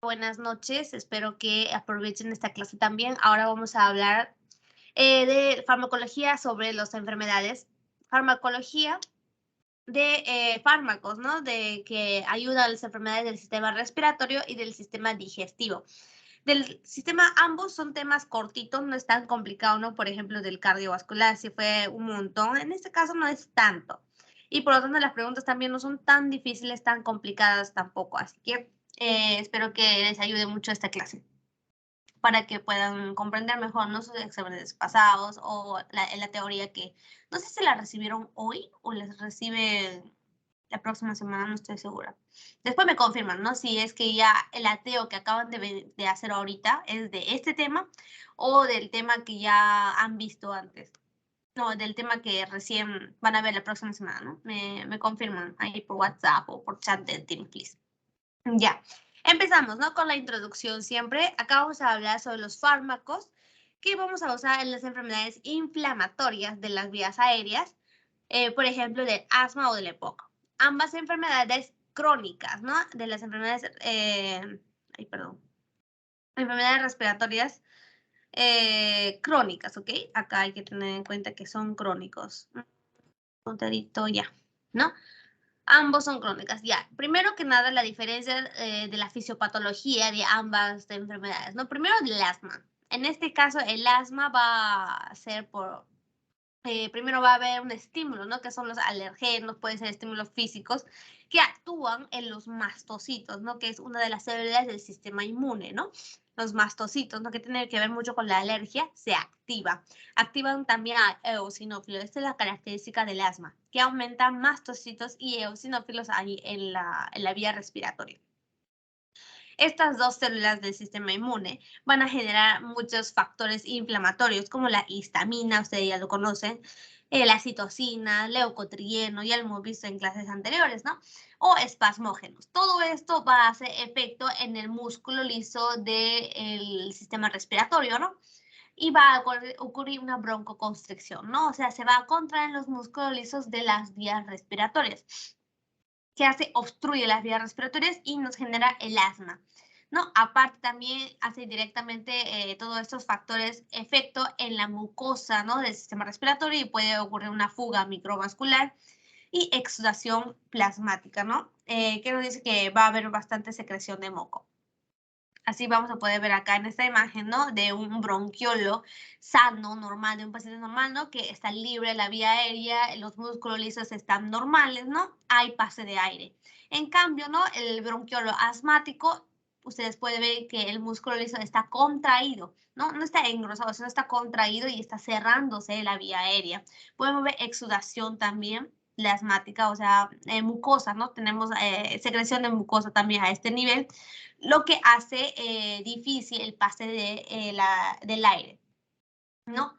Buenas noches, espero que aprovechen esta clase también. Ahora vamos a hablar de farmacología sobre las enfermedades. Farmacología de fármacos, ¿no? De que ayuda a las enfermedades del sistema respiratorio y del sistema digestivo. Del sistema, ambos son temas cortitos, no es tan complicado, ¿no? Por ejemplo, del cardiovascular, si fue un montón. En este caso no es tanto. Y por lo tanto, las preguntas también no son tan difíciles, tan complicadas tampoco. Así que espero que les ayude mucho esta clase para que puedan comprender mejor, ¿no? Sus exámenes pasados o la teoría que no sé si la recibieron hoy o les recibe la próxima semana, no estoy segura. Después me confirman, ¿no? Si es que ya el ateo que acaban de hacer ahorita es de este tema o del tema que ya han visto antes. No, del tema que recién van a ver la próxima semana, ¿no? Me confirman ahí por WhatsApp o por chat de Team, please. Ya, empezamos, ¿no? Con la introducción siempre. Acá vamos a hablar sobre los fármacos que vamos a usar en las enfermedades inflamatorias de las vías aéreas, por ejemplo, del asma o del EPOC. Ambas enfermedades crónicas, ¿no? De las enfermedades, enfermedades respiratorias crónicas, ¿ok? Acá hay que tener en cuenta que son crónicos. Contadito ya, ¿no? Ambos son crónicas, ya. Primero que nada, la diferencia de la fisiopatología de ambas enfermedades, ¿no? Primero, el asma. En este caso, el asma va a ser primero va a haber un estímulo, ¿no? Que son los alergenos, pueden ser estímulos físicos, que actúan en los mastocitos, ¿no? Que es una de las células del sistema inmune, ¿no? Los mastocitos, ¿no? Que tienen que ver mucho con la alergia, se activa. Activan también a eosinófilos. Esta es la característica del asma, que aumentan mastocitos y eosinófilos ahí en la vía respiratoria. Estas dos células del sistema inmune van a generar muchos factores inflamatorios como la histamina, ustedes ya lo conocen, la citocina, leucotrieno, ya lo hemos visto en clases anteriores, ¿no? O espasmógenos. Todo esto va a hacer efecto en el músculo liso del sistema respiratorio, ¿no? Y va a ocurrir una broncoconstricción, ¿no? O sea, se va a contraer los músculos lisos de las vías respiratorias, que hace, obstruye las vías respiratorias y nos genera el asma, ¿no? Aparte también hace directamente todos estos factores efecto en la mucosa, ¿no? Del sistema respiratorio y puede ocurrir una fuga microvascular y exudación plasmática, ¿no? Que nos dice que va a haber bastante secreción de moco. Así vamos a poder ver acá en esta imagen, ¿no? De un bronquiolo sano, normal, de un paciente normal, ¿no? Que está libre de la vía aérea, los músculos lisos están normales, ¿no? Hay pase de aire. En cambio, ¿no? El bronquiolo asmático, ustedes pueden ver que el músculo liso está contraído, ¿no? No está engrosado, sino está contraído y está cerrándose la vía aérea. Podemos ver exudación también, la asmática, o sea, mucosa, ¿no? Tenemos secreción de mucosa también a este nivel, lo que hace difícil el pase del aire, ¿no?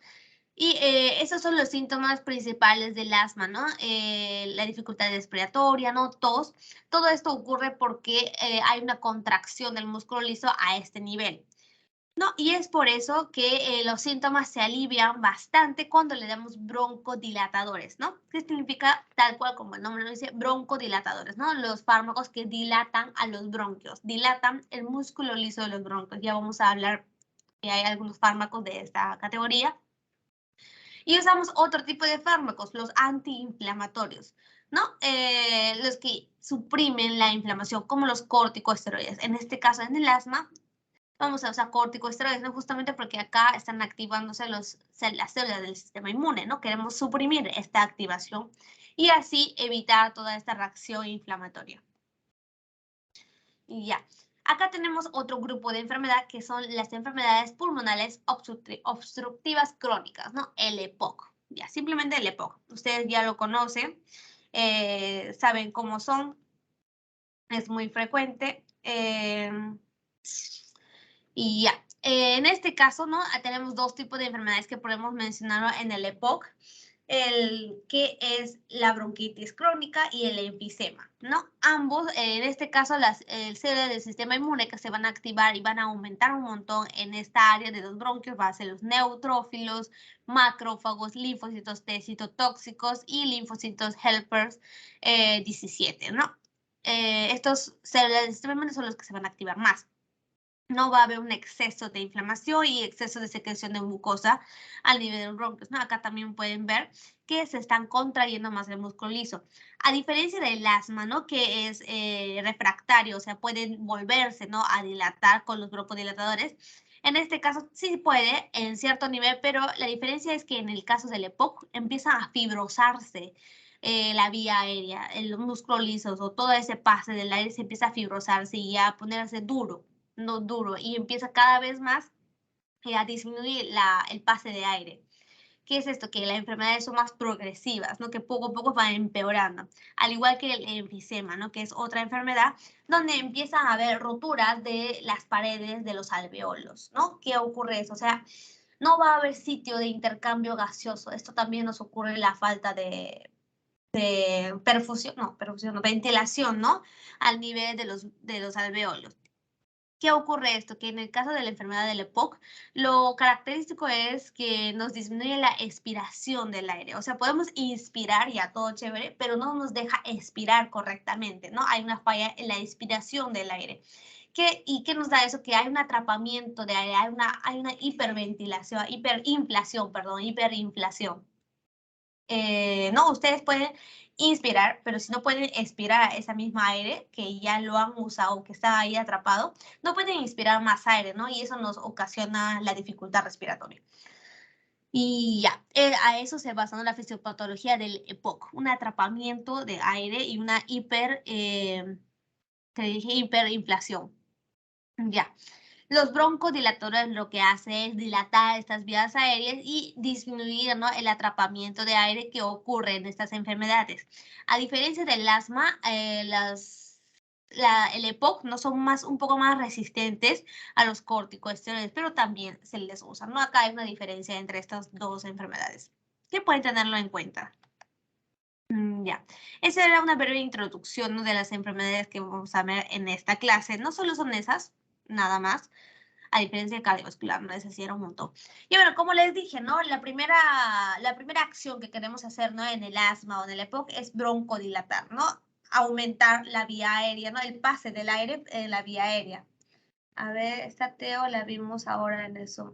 Y esos son los síntomas principales del asma, ¿no? La dificultad respiratoria, ¿no? Tos. Todo esto ocurre porque hay una contracción del músculo liso a este nivel, ¿no? Y es por eso que los síntomas se alivian bastante cuando le damos broncodilatadores, ¿no? ¿Qué significa? Tal cual como el nombre lo dice, broncodilatadores, ¿no? Los fármacos que dilatan a los bronquios, dilatan el músculo liso de los bronquios. Ya vamos a hablar que hay algunos fármacos de esta categoría. Y usamos otro tipo de fármacos, los antiinflamatorios, ¿no? Los que suprimen la inflamación, como los corticosteroides. En este caso, en el asma, vamos a usar corticosteroides, ¿no? Justamente porque acá están activándose las células del sistema inmune, ¿no? Queremos suprimir esta activación y así evitar toda esta reacción inflamatoria. Y ya. Acá tenemos otro grupo de enfermedad que son las enfermedades pulmonares obstructivas crónicas, ¿no? El EPOC. Ya, simplemente el EPOC. Ustedes ya lo conocen, saben cómo son, es muy frecuente. Y ya, en este caso, ¿no? Tenemos dos tipos de enfermedades que podemos mencionar en el EPOC, el que es la bronquitis crónica y el enfisema, ¿no? Ambos, en este caso, las células del sistema inmune que se van a activar y van a aumentar un montón en esta área de los bronquios va a ser los neutrófilos, macrófagos, linfocitos T citotóxicos y linfocitos helpers 17, ¿no? Estos células del sistema inmune son los que se van a activar más. no va a haber un exceso de inflamación y exceso de secreción de mucosa al nivel de los bronquios, ¿no? Acá también pueden ver que se están contrayendo más el músculo liso. A diferencia del asma, ¿no? Que es refractario, o sea, pueden volverse, ¿no? A dilatar con los broncodilatadores. En este caso sí puede en cierto nivel, pero la diferencia es que en el caso del EPOC empieza a fibrosarse la vía aérea, el músculo liso o todo ese pase del aire se empieza a fibrosarse y a ponerse duro, no duro, y empieza cada vez más a disminuir el pase de aire. ¿Qué es esto? Que las enfermedades son más progresivas, ¿no? Que poco a poco van empeorando. Al igual que el enfisema, ¿no? Que es otra enfermedad donde empiezan a haber roturas de las paredes de los alveolos, ¿no? ¿Qué ocurre eso? O sea, no va a haber sitio de intercambio gaseoso. Esto también nos ocurre en la falta de perfusión, no, ventilación, ¿no? Al nivel de los alveolos. ¿Qué ocurre esto? Que en el caso de la enfermedad del EPOC, lo característico es que nos disminuye la expiración del aire. O sea, podemos inspirar, ya todo chévere, pero no nos deja expirar correctamente, ¿no? Hay una falla en la expiración del aire. ¿Y qué nos da eso? Que hay un atrapamiento de aire, hay una hiperinflación. No, ustedes pueden inspirar, pero si no pueden expirar esa misma aire que ya lo han usado, que está ahí atrapado, no pueden inspirar más aire, ¿no? Y eso nos ocasiona la dificultad respiratoria. Y ya, a eso se basa, ¿no? La fisiopatología del EPOC, un atrapamiento de aire y una hiperinflación. Ya. Los broncodilatadores lo que hace es dilatar estas vías aéreas y disminuir, ¿no? El atrapamiento de aire que ocurre en estas enfermedades. A diferencia del asma, el EPOC no son un poco más resistentes a los corticosteroides, pero también se les usa, ¿no? Acá hay una diferencia entre estas dos enfermedades, que pueden tenerlo en cuenta. Ya, esa era una breve introducción, ¿no? De las enfermedades que vamos a ver en esta clase. No solo son esas, nada más, a diferencia de cardiovascular, no esa sí era un montón. Y bueno, como les dije, ¿no? La primera acción que queremos hacer, ¿no? En el asma o en el EPOC es broncodilatar, ¿no? Aumentar la vía aérea, ¿no? El pase del aire en la vía aérea. A ver, esta Teo la vimos ahora en el Zoom.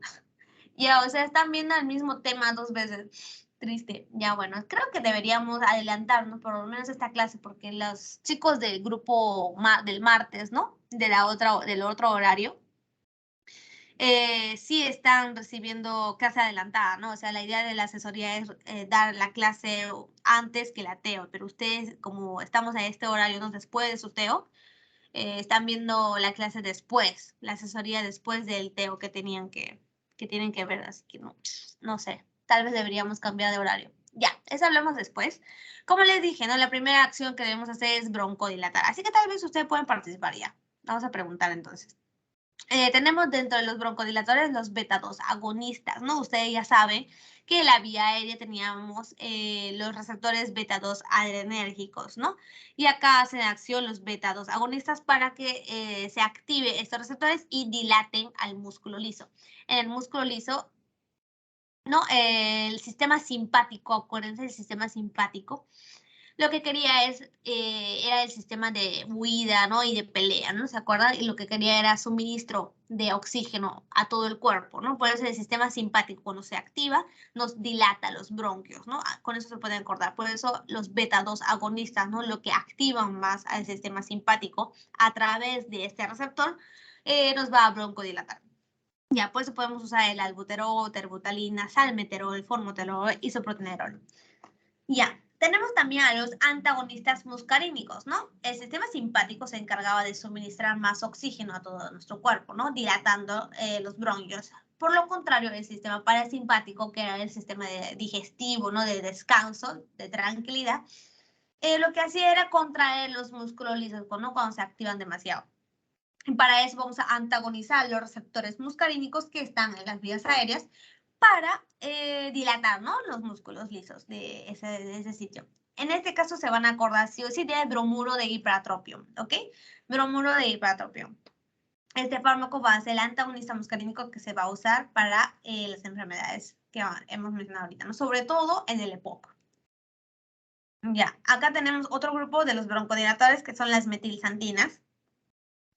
Ya, o sea, están viendo el mismo tema dos veces. Triste. Ya, bueno, creo que deberíamos adelantarnos por lo menos esta clase porque los chicos del grupo del martes, ¿no? Del otro horario, sí están recibiendo clase adelantada, ¿no? O sea, la idea de la asesoría es dar la clase antes que la TEO, pero ustedes, como estamos a este horario, ¿no? Después de su TEO, están viendo la clase después, la asesoría después del TEO que tienen que ver, así que no sé, tal vez deberíamos cambiar de horario. Ya, eso hablamos después. Como les dije, ¿no? La primera acción que debemos hacer es broncodilatar, así que tal vez ustedes pueden participar ya. Vamos a preguntar entonces. Tenemos dentro de los broncodilatores los beta-2 agonistas, ¿no? Ustedes ya saben que en la vía aérea teníamos los receptores beta-2 adrenérgicos, ¿no? Y acá hacen acción los beta-2 agonistas para que se active estos receptores y dilaten al músculo liso. En el músculo liso, ¿no? El sistema simpático, acuérdense del sistema simpático, lo que quería era el sistema de huida, ¿no? Y de pelea, ¿no? ¿Se acuerdan? Y lo que quería era suministro de oxígeno a todo el cuerpo, ¿no? Por eso el sistema simpático cuando se activa nos dilata los bronquios, ¿no? Con eso se pueden acordar. Por eso los beta-2 agonistas, ¿no? Lo que activan más al sistema simpático a través de este receptor nos va a broncodilatar. Ya, por eso podemos usar el albuterol, terbutalina, salmeterol, formoterol, isoprotenerol. Ya, tenemos también a los antagonistas muscarínicos, ¿no? El sistema simpático se encargaba de suministrar más oxígeno a todo nuestro cuerpo, ¿no? Dilatando los bronquios. Por lo contrario, el sistema parasimpático, que era el sistema digestivo, ¿no? De descanso, de tranquilidad, lo que hacía era contraer los músculos lisos, ¿no? Cuando se activan demasiado. Para eso vamos a antagonizar los receptores muscarínicos que están en las vías aéreas para dilatar, ¿no? Los músculos lisos de ese sitio. En este caso se van a acordar sí o sí de bromuro de hipertropium, ¿ok? Bromuro de hipertropium. Este fármaco va a ser el antagonista muscarínico que se va a usar para las enfermedades que hemos mencionado ahorita, ¿no? Sobre todo en el EPOC. Ya, acá tenemos otro grupo de los broncodilatadores que son las metilxantinas.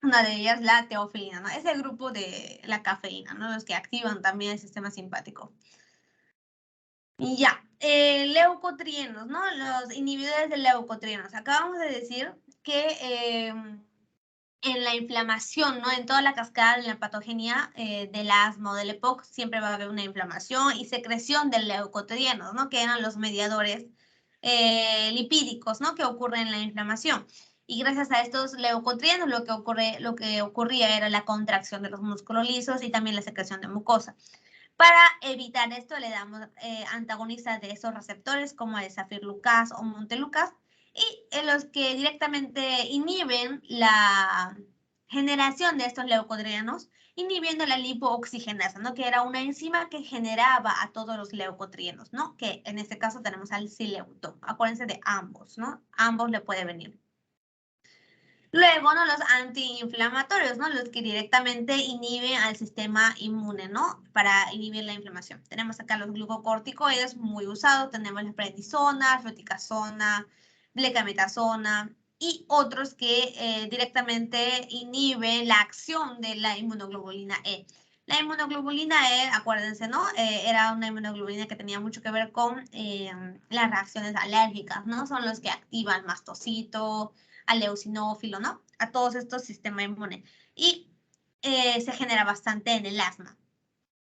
Una de ellas, la teofilina, ¿no? Es el grupo de la cafeína, ¿no? Los que activan también el sistema simpático. Y ya, leucotrienos, ¿no? Los inhibidores de leucotrienos. Acabamos de decir que en la inflamación, ¿no? En toda la cascada de la patogenia del asma o del EPOC siempre va a haber una inflamación y secreción de leucotrienos, ¿no? Que eran los mediadores lipídicos, ¿no? Que ocurren en la inflamación. Y gracias a estos leucotrienos lo que ocurría era la contracción de los músculos lisos y también la secreción de mucosa. Para evitar esto le damos antagonistas de esos receptores como el safirlucas o montelukast y los que directamente inhiben la generación de estos leucotrienos, inhibiendo la lipooxigenasa, ¿no? Que era una enzima que generaba a todos los leucotrienos, ¿no? Que en este caso tenemos al sileuto. Acuérdense de ambos, ¿no? Ambos le puede venir. Luego, ¿no? Los antiinflamatorios, ¿no? Los que directamente inhiben al sistema inmune, ¿no? Para inhibir la inflamación. Tenemos acá los glucocorticoides muy usados. Tenemos la prednisona, fluticasona, blecametasona y otros que directamente inhiben la acción de la inmunoglobulina E. La inmunoglobulina E, acuérdense, ¿no? Era una inmunoglobulina que tenía mucho que ver con las reacciones alérgicas, ¿no? Son los que activan mastocito, al eosinófilo, ¿no? A todos estos sistemas inmunes. Y se genera bastante en el asma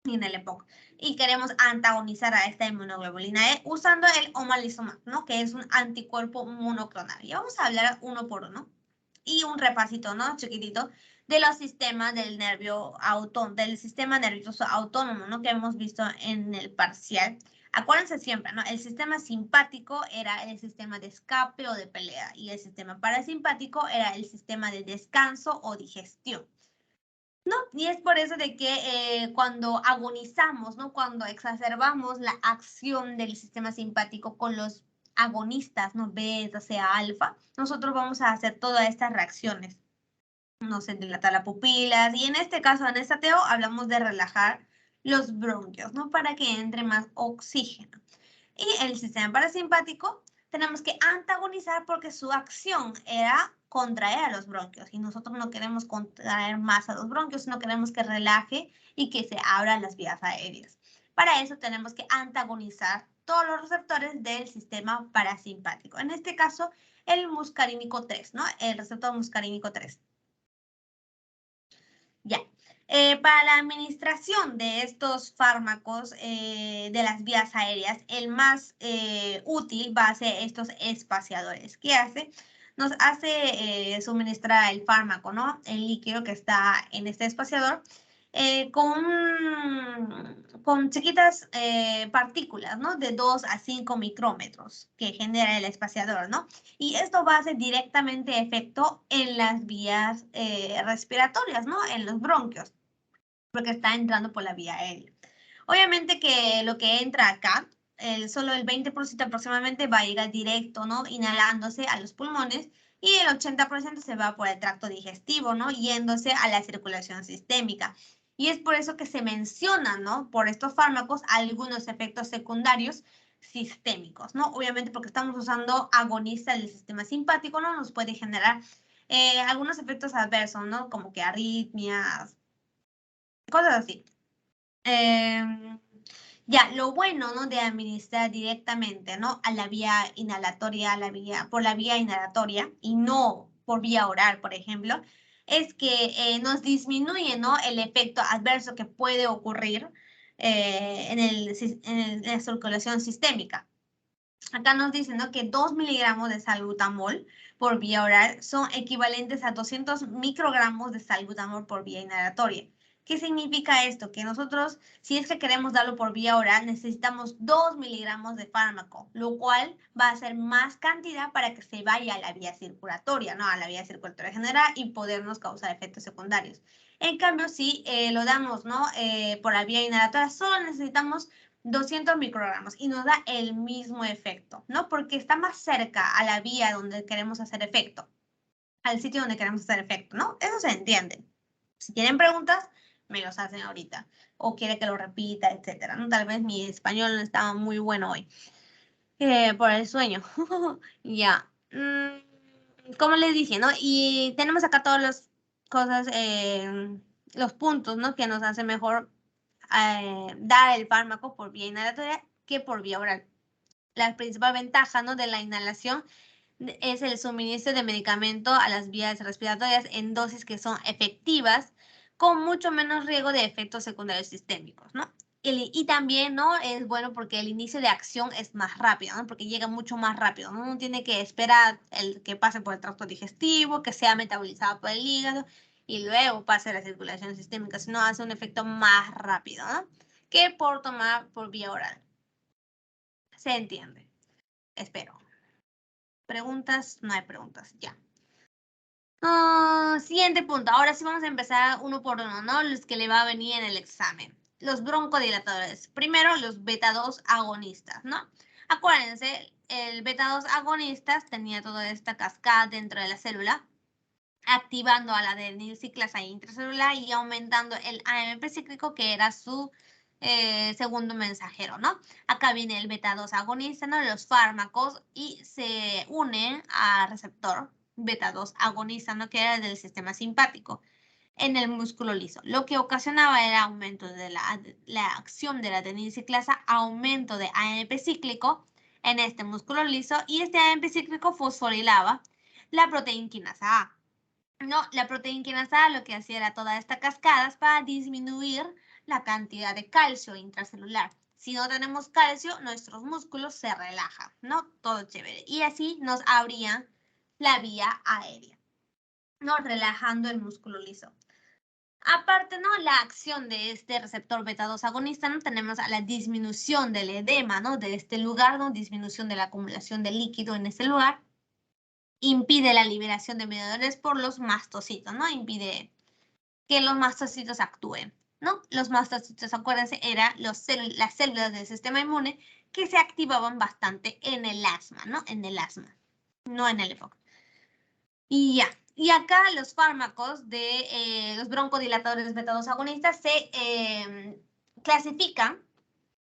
y en el EPOC. Y queremos antagonizar a esta inmunoglobulina E usando el omalizumab, ¿no? Que es un anticuerpo monoclonal. Y vamos a hablar uno por uno. Y un repasito, ¿no? Chiquitito de los sistemas del del sistema nervioso autónomo, ¿no? Que hemos visto en el parcial. Acuérdense siempre, ¿no? El sistema simpático era el sistema de escape o de pelea y el sistema parasimpático era el sistema de descanso o digestión. ¿No? Y es por eso de que cuando agonizamos, ¿no? Cuando exacerbamos la acción del sistema simpático con los agonistas, ¿no? Beta, sea alfa, nosotros vamos a hacer todas estas reacciones. No se dilata la pupila. Y en este caso, en esta teo, hablamos de relajar los bronquios, ¿no? Para que entre más oxígeno. Y el sistema parasimpático tenemos que antagonizar porque su acción era contraer a los bronquios y nosotros no queremos contraer más a los bronquios, sino queremos que relaje y que se abran las vías aéreas. Para eso tenemos que antagonizar todos los receptores del sistema parasimpático. En este caso, el muscarínico 3, ¿no? El receptor muscarínico 3. Ya. Para la administración de estos fármacos de las vías aéreas, el más útil va a ser estos espaciadores. ¿Qué hace? Nos hace suministrar el fármaco, ¿no? El líquido que está en este espaciador con chiquitas partículas, ¿no? De 2 a 5 micrómetros que genera el espaciador, ¿no? Y esto va a hacer directamente efecto en las vías respiratorias, ¿no? En los bronquios, porque está entrando por la vía aérea. Obviamente que lo que entra acá, solo el 20% aproximadamente va a llegar directo, ¿no? Inhalándose a los pulmones y el 80% se va por el tracto digestivo, ¿no? Yéndose a la circulación sistémica. Y es por eso que se mencionan, ¿no? Por estos fármacos algunos efectos secundarios sistémicos, ¿no? Obviamente porque estamos usando agonistas del sistema simpático, ¿no? Nos puede generar algunos efectos adversos, ¿no? Como que arritmias, cosas así. Ya, lo bueno, ¿no? De administrar directamente, ¿no? A la vía inhalatoria, por la vía inhalatoria y no por vía oral, por ejemplo, es que nos disminuye, ¿no? El efecto adverso que puede ocurrir en la circulación sistémica. Acá nos dicen, ¿no? Que 2 miligramos de salbutamol por vía oral son equivalentes a 200 microgramos de salbutamol por vía inhalatoria. ¿Qué significa esto? Que nosotros, si es que queremos darlo por vía oral, necesitamos 2 miligramos de fármaco, lo cual va a ser más cantidad para que se vaya a la vía circulatoria, ¿no? A la vía circulatoria general y podernos causar efectos secundarios. En cambio, si lo damos, ¿no? Por la vía inhalatoria, solo necesitamos 200 microgramos y nos da el mismo efecto, ¿no? Porque está más cerca a la vía donde queremos hacer efecto, al sitio donde queremos hacer efecto, ¿no? Eso se entiende. Si tienen preguntas, me los hacen ahorita. O quiere que lo repita, etcétera, ¿no? Tal vez mi español no estaba muy bueno hoy. Por el sueño. Ya. Como les dije, ¿no? Y tenemos acá todos los cosas, los puntos, ¿no? Que nos hace mejor dar el fármaco por vía inhalatoria que por vía oral. La principal ventaja, ¿no?, de la inhalación es el suministro de medicamento a las vías respiratorias en dosis que son efectivas, con mucho menos riesgo de efectos secundarios sistémicos, ¿no? Y también, ¿no?, es bueno porque el inicio de acción es más rápido, ¿no? Porque llega mucho más rápido, ¿no? No tiene que esperar el que pase por el tracto digestivo, que sea metabolizado por el hígado y luego pase a la circulación sistémica, sino hace un efecto más rápido, ¿no?, que por tomar por vía oral. ¿Se entiende? Espero. ¿Preguntas? No hay preguntas, ya. Siguiente punto. Ahora sí vamos a empezar uno por uno, ¿no? Los que le va a venir en el examen. Los broncodilatadores. Primero, los beta-2 agonistas, ¿no? Acuérdense, el beta-2 agonistas tenía toda esta cascada dentro de la célula, activando a la adenilciclasa intracelular y aumentando el AMP cíclico, que era su segundo mensajero, ¿no? Acá viene el beta-2 agonista, ¿no? Los fármacos, y se unen al receptor beta-2 agonista, ¿no?, que era del sistema simpático en el músculo liso. Lo que ocasionaba era aumento de la acción de la adenilciclasa, aumento de AMP cíclico en este músculo liso, y este AMP cíclico fosforilaba la proteína quinasa A. No, la proteína quinasa A lo que hacía era toda esta cascada para disminuir la cantidad de calcio intracelular. Si no tenemos calcio, nuestros músculos se relajan, ¿no? Todo chévere. Y así nos abrían la vía aérea, ¿no?, relajando el músculo liso. Aparte, ¿no?, la acción de este receptor beta-2 agonista, ¿no?, tenemos a la disminución del edema, ¿no?, de este lugar, ¿no?, disminución de la acumulación de líquido en este lugar. Impide la liberación de mediadores por los mastocitos, ¿no? Impide que los mastocitos actúen, ¿no? Los mastocitos, acuérdense, eran las células del sistema inmune que se activaban bastante en el asma, ¿no? En el asma, no en el EPOC. Y ya. Y acá los fármacos de los broncodilatadores beta-2 agonistas se clasifican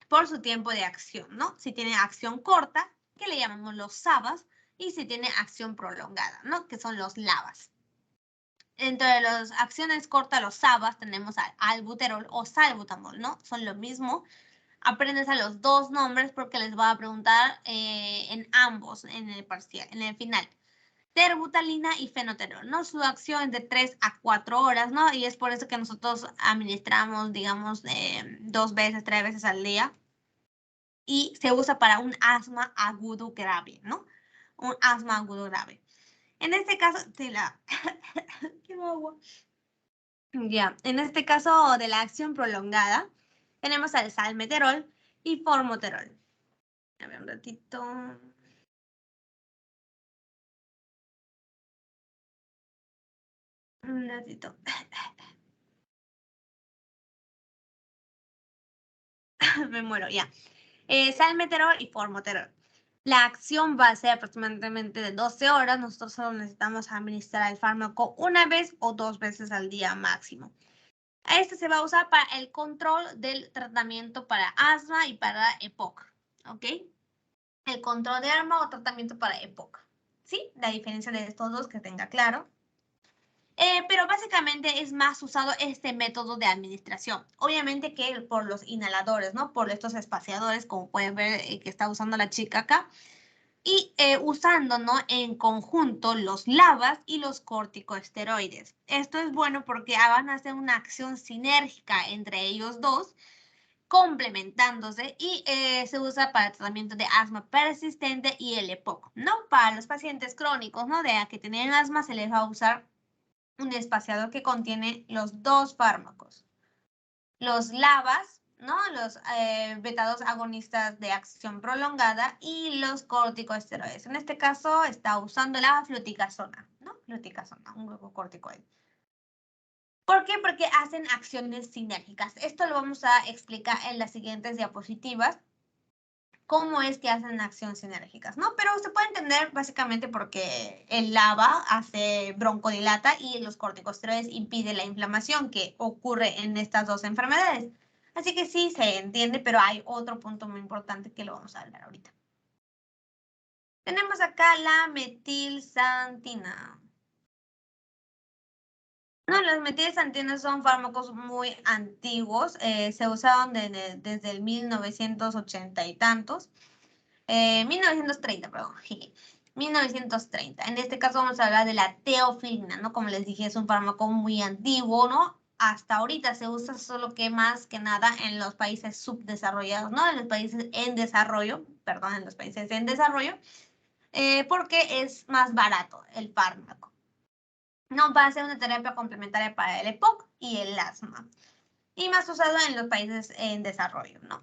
por su tiempo de acción, ¿no? Si tiene acción corta, que le llamamos los SABAs, y si tiene acción prolongada, ¿no?, que son los LABAs. Entre las acciones cortas, los SABAs, tenemos al albuterol o salbutamol, ¿no? Son lo mismo. Aprendes a los dos nombres porque les voy a preguntar en ambos, en el parcial, en el final. Terbutalina y fenoterol, ¿no? Su acción es de 3 a 4 horas, ¿no? Y es por eso que nosotros administramos, digamos, 2 veces, 3 veces al día. Y se usa para un asma agudo grave, ¿no? Un asma agudo grave. En este caso, de la... ¿Qué agua? Ya, en este caso de la acción prolongada, tenemos al salmeterol y formoterol. A ver, un ratito. Un ratito. Me muero, ya. Salmeterol y formoterol. La acción va a ser aproximadamente de 12 horas. Nosotros solo necesitamos administrar el fármaco una vez o 2 veces al día máximo. Este se va a usar para el control del tratamiento para asma y para EPOC, ¿ok? El control de asma o tratamiento para EPOC, ¿sí? La diferencia de estos dos, que tenga claro. Pero básicamente es más usado este método de administración. Obviamente que por los inhaladores, ¿no? Por estos espaciadores, como pueden ver que está usando la chica acá. Y usando, ¿no?, en conjunto los LABAs y los corticosteroides. Esto es bueno porque van a hacer una acción sinérgica entre ellos dos, complementándose, y se usa para el tratamiento de asma persistente y el EPOC, ¿no? Para los pacientes crónicos, ¿no?, de que tienen asma, se les va a usar un espaciador que contiene los dos fármacos. Los LABAs, ¿no?, los beta-2 agonistas de acción prolongada, y los corticosteroides. En este caso está usando la fluticasona, ¿no? Fluticasona, un glucocorticoide. ¿Por qué? Porque hacen acciones sinérgicas. Esto lo vamos a explicar en las siguientes diapositivas, cómo es que hacen acciones sinérgicas, ¿no? Pero se puede entender básicamente porque el LABA hace broncodilata y los corticosteroides impiden la inflamación que ocurre en estas dos enfermedades. Así que sí se entiende, pero hay otro punto muy importante que lo vamos a hablar ahorita. Tenemos acá la metilsantina. No, los metilxantinas son fármacos muy antiguos, se usaban desde el 1980 y tantos, 1930, perdón, 1930. En este caso vamos a hablar de la teofilina, ¿no? Como les dije, es un fármaco muy antiguo, ¿no? Hasta ahorita se usa solo que más que nada en los países subdesarrollados, ¿no? En los países en desarrollo, perdón, en los países en desarrollo, porque es más barato el fármaco. No va a ser una terapia complementaria para el EPOC y el asma. Y más usado en los países en desarrollo, ¿no?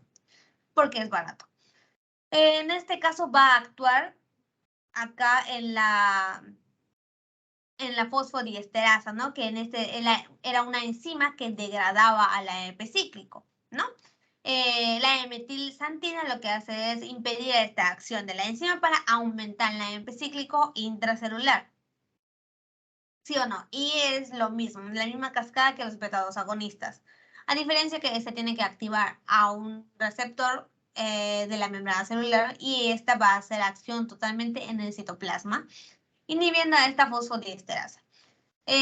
Porque es barato. En este caso va a actuar acá en la fosfodiesterasa, ¿no? Que era una enzima que degradaba al AMP cíclico, ¿no? La metilxantina lo que hace es impedir esta acción de la enzima para aumentar el AMP cíclico intracelular. ¿Sí o no? Y es lo mismo, la misma cascada que los beta-2 agonistas. A diferencia que este tiene que activar a un receptor de la membrana celular y esta va a hacer acción totalmente en el citoplasma, inhibiendo esta fosfodiesterasa,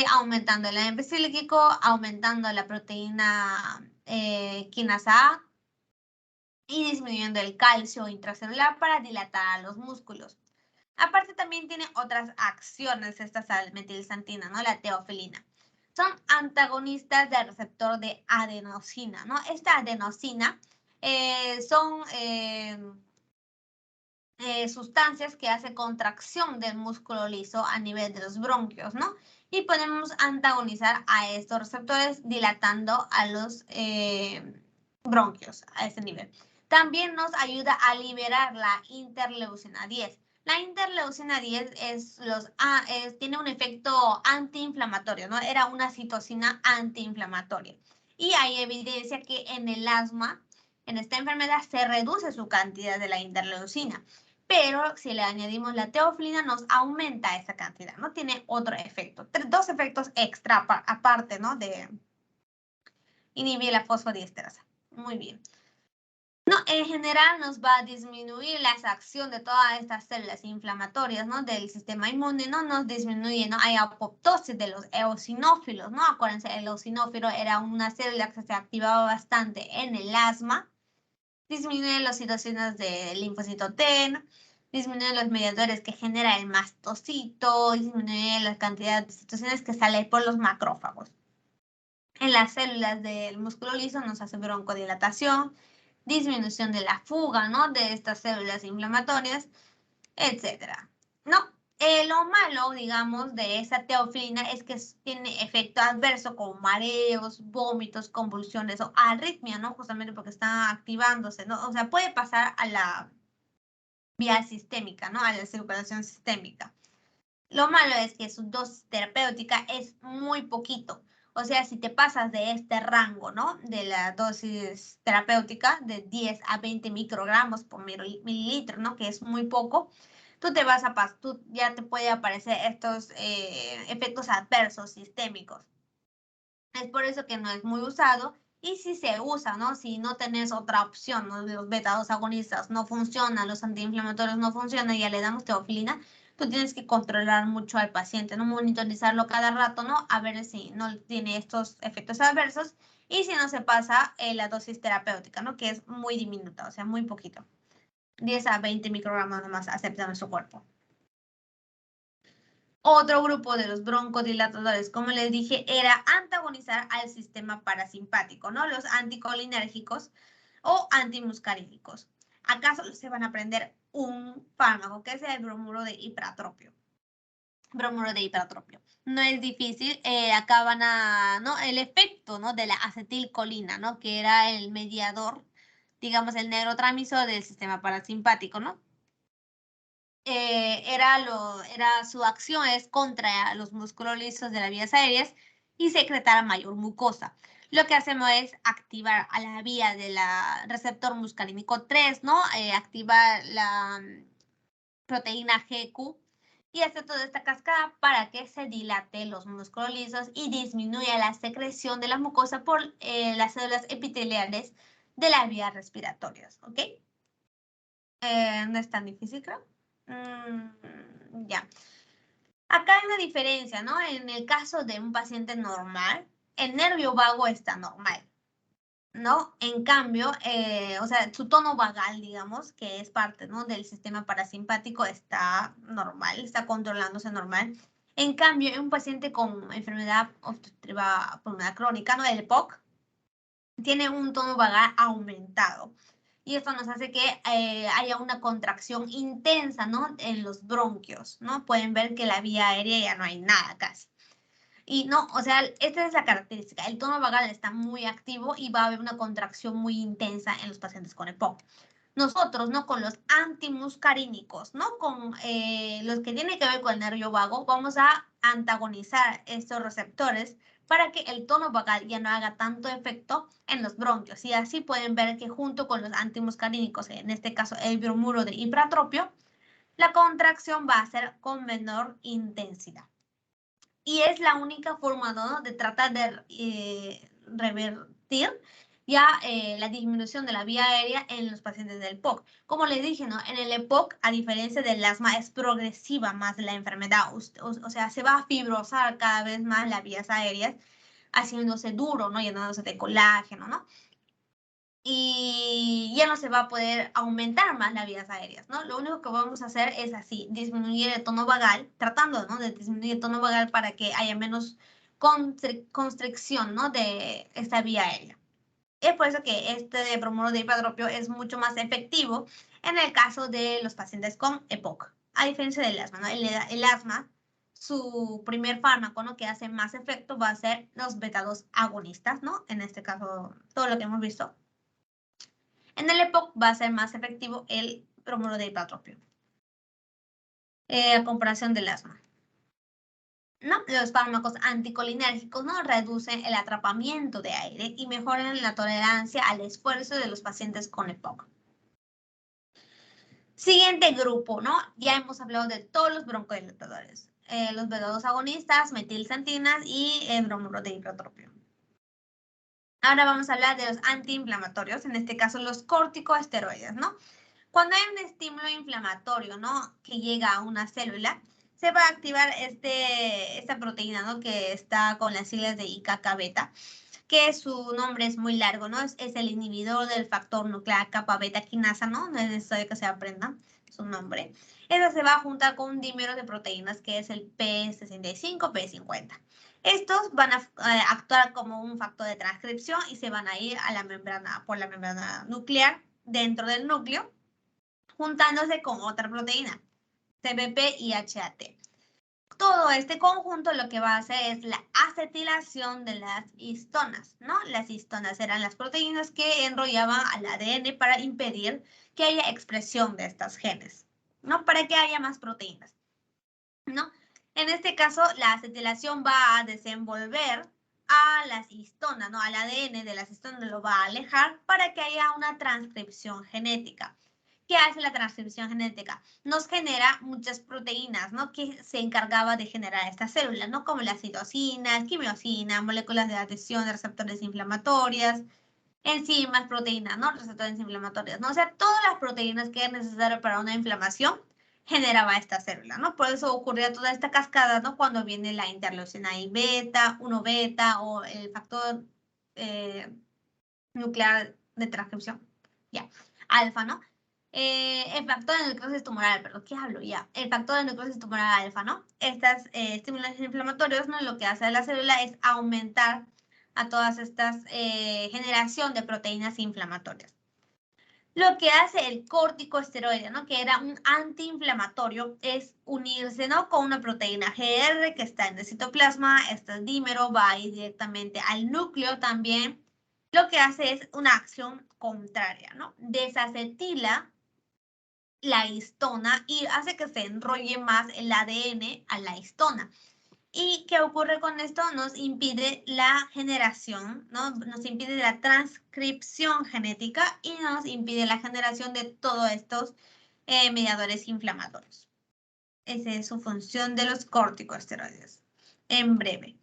aumentando el AMP cíclico, aumentando la proteína quinasa A y disminuyendo el calcio intracelular para dilatar a los músculos. Aparte también tiene otras acciones esta metilxantina, ¿no? La teofilina. Son antagonistas del receptor de adenosina, ¿no? Esta adenosina son sustancias que hacen contracción del músculo liso a nivel de los bronquios, ¿no? Y podemos antagonizar a estos receptores dilatando a los bronquios a ese nivel. También nos ayuda a liberar la interleucina 10. La interleucina 10 tiene un efecto antiinflamatorio, ¿no? Era una citocina antiinflamatoria. Y hay evidencia que en el asma, en esta enfermedad, se reduce su cantidad de la interleucina. Pero si le añadimos la teofilina, nos aumenta esa cantidad, ¿no? Tiene otro efecto. Dos efectos extra aparte, ¿no? De inhibir la fosfodiesterasa. Muy bien. No, en general nos va a disminuir la acción de todas estas células inflamatorias, ¿no? Del sistema inmune, ¿no? Nos disminuye, ¿no? Hay apoptosis de los eosinófilos, ¿no? Acuérdense, el eosinófilo era una célula que se activaba bastante en el asma. Disminuye las citocinas del linfocito T, disminuye los mediadores que genera el mastocito, disminuye la cantidad de citocinas que sale por los macrófagos. En las células del músculo liso nos hace broncodilatación, disminución de la fuga, ¿no? De estas células inflamatorias, etcétera, ¿no? Lo malo, digamos, de esa teofilina es que tiene efecto adverso como mareos, vómitos, convulsiones o arritmia, ¿no? Justamente porque está activándose, ¿no? O sea, puede pasar a la vía sistémica, ¿no? A la circulación sistémica. Lo malo es que su dosis terapéutica es muy poquito. O sea, si te pasas de este rango, ¿no? De la dosis terapéutica de 10 a 20 microgramos por mililitro, ¿no? Que es muy poco. Tú ya te puede aparecer estos efectos adversos sistémicos. Es por eso que no es muy usado. Y si se usa, ¿no? Si no tenés otra opción, ¿no? Los beta-2 agonistas no funcionan, los antiinflamatorios no funcionan, y ya le damos teofilina, tú tienes que controlar mucho al paciente, ¿no? Monitorizarlo cada rato, ¿no? A ver si no tiene estos efectos adversos y si no se pasa la dosis terapéutica, ¿no? Que es muy diminuta, o sea, muy poquito. 10 a 20 microgramos nomás acepta nuestro cuerpo. Otro grupo de los broncodilatadores, como les dije, era antagonizar al sistema parasimpático, ¿no? Los anticolinérgicos o antimuscarínicos. Acá solo se van a aprender un fármaco, que es el bromuro de hipratropio. Bromuro de hipratropio. No es difícil, acá van a, ¿no? El efecto, ¿no? De la acetilcolina, ¿no? Que era el mediador, digamos, el neurotransmisor del sistema parasimpático, ¿no? Su acción es contra los músculos lisos de las vías aéreas y secretar mayor mucosa. Lo que hacemos es activar a la vía del receptor muscarínico 3, ¿no? Activar la proteína GQ y hacer toda esta cascada para que se dilate los músculos lisos y disminuya la secreción de la mucosa por las células epiteliales de las vías respiratorias, ¿ok? No es tan difícil, creo. Ya. Acá hay una diferencia, ¿no? En el caso de un paciente normal, el nervio vago está normal, ¿no? En cambio, o sea, su tono vagal, digamos, que es parte, ¿no?, del sistema parasimpático, está normal, está controlándose normal. En cambio, en un paciente con enfermedad obstructiva pulmonar crónica, ¿no?, el EPOC, tiene un tono vagal aumentado. Y esto nos hace que haya una contracción intensa, ¿no?, en los bronquios, ¿no? Pueden ver que la vía aérea ya no hay nada casi. Y no, o sea, esta es la característica. El tono vagal está muy activo y va a haber una contracción muy intensa en los pacientes con EPOC. Nosotros, ¿no?, con los antimuscarínicos, ¿no?, con los que tienen que ver con el nervio vago, vamos a antagonizar estos receptores para que el tono vagal ya no haga tanto efecto en los bronquios. Y así pueden ver que junto con los antimuscarínicos, en este caso el bromuro de hipratropio, la contracción va a ser con menor intensidad. Y es la única forma, ¿no?, de tratar de revertir ya la disminución de la vía aérea en los pacientes del EPOC. Como les dije, ¿no?, en el EPOC, a diferencia del asma, es progresiva más la enfermedad. O sea, se va a fibrosar cada vez más las vías aéreas, haciéndose duro, ¿no?, llenándose de colágeno, ¿no? Y ya no se va a poder aumentar más las vías aéreas, ¿no? Lo único que vamos a hacer es así, disminuir el tono vagal, tratando, ¿no?, de disminuir el tono vagal para que haya menos constricción, ¿no?, de esta vía aérea. Es por eso que este bromuro de hipratropio es mucho más efectivo en el caso de los pacientes con EPOC, a diferencia del asma, ¿no? El asma, su primer fármaco, ¿no?, que hace más efecto va a ser los beta-2 agonistas, ¿no? En este caso, todo lo que hemos visto. En el EPOC va a ser más efectivo el bromuro de hipratropio, a comparación del asma. ¿No? Los fármacos anticolinérgicos, ¿no?, reducen el atrapamiento de aire y mejoran la tolerancia al esfuerzo de los pacientes con EPOC. Siguiente grupo, ¿no? Ya hemos hablado de todos los broncodilatadores. Los beta-2 agonistas, metilxantinas y el bromuro de hipratropio. Ahora vamos a hablar de los antiinflamatorios, en este caso los corticosteroides, ¿no? Cuando hay un estímulo inflamatorio, ¿no?, que llega a una célula, se va a activar esta proteína, ¿no?, que está con las siglas de IKK beta, que su nombre es muy largo, ¿no? Es el inhibidor del factor nuclear kappa beta quinasa, ¿no? No es necesario que se aprenda su nombre. Eso se va a juntar con un dímero de proteínas que es el P65, P50. Estos van a actuar como un factor de transcripción y se van a ir a la membrana, por la membrana nuclear dentro del núcleo, juntándose con otra proteína, CBP y HAT. Todo este conjunto lo que va a hacer es la acetilación de las histonas, ¿no? Las histonas eran las proteínas que enrollaban al ADN para impedir que haya expresión de estos genes, ¿no? Para que haya más proteínas, ¿no? En este caso, la acetilación va a desenvolver a las histonas, ¿no? Al ADN de las histonas lo va a alejar para que haya una transcripción genética. ¿Qué hace la transcripción genética? Nos genera muchas proteínas, ¿no?, que se encargaba de generar estas células, ¿no?, como las citocinas, quimiosinas, moléculas de adhesión de receptores inflamatorias, enzimas, proteínas, ¿no?, receptores inflamatorios, ¿no? O sea, todas las proteínas que es necesario para una inflamación generaba esta célula, ¿no? Por eso ocurría toda esta cascada, ¿no?, cuando viene la interleucina I beta, 1 beta o el factor nuclear de transcripción, ya, alfa, ¿no? El factor de necrosis tumoral, perdón, ¿qué hablo ya? El factor de necrosis tumoral alfa, ¿no? Estas estímulos inflamatorios, ¿no?, lo que hace la célula es aumentar a todas estas generación de proteínas inflamatorias. Lo que hace el corticosteroide, ¿no?, que era un antiinflamatorio, es unirse, ¿no?, con una proteína GR que está en el citoplasma. Este dímero va a ir directamente al núcleo también. Lo que hace es una acción contraria, ¿no? Desacetila la histona y hace que se enrolle más el ADN a la histona. ¿Y qué ocurre con esto? Nos impide la generación, ¿no? Nos impide la transcripción genética y nos impide la generación de todos estos mediadores inflamatorios. Esa es su función de los corticosteroides. En breve.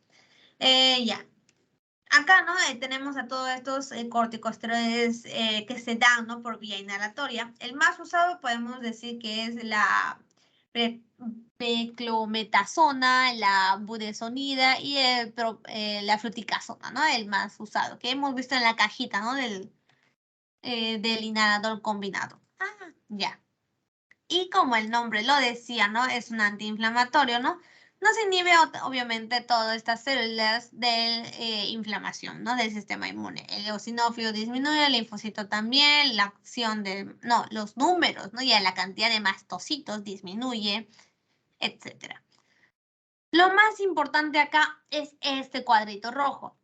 Ya. Acá, ¿no?, tenemos a todos estos corticosteroides que se dan, ¿no?, por vía inhalatoria. El más usado podemos decir que es la beclometasona, la budesonida y la fluticasona, ¿no? El más usado, que hemos visto en la cajita, ¿no? Del inhalador combinado. Ah, ya. Y como el nombre lo decía, ¿no? Es un antiinflamatorio, ¿no? Nos inhibe obviamente todas estas células de inflamación, ¿no? Del sistema inmune. El eosinófilo disminuye, el linfocito también, la acción no, los números, ¿no? Ya la cantidad de mastocitos disminuye, etcétera. Lo más importante acá es este cuadrito rojo.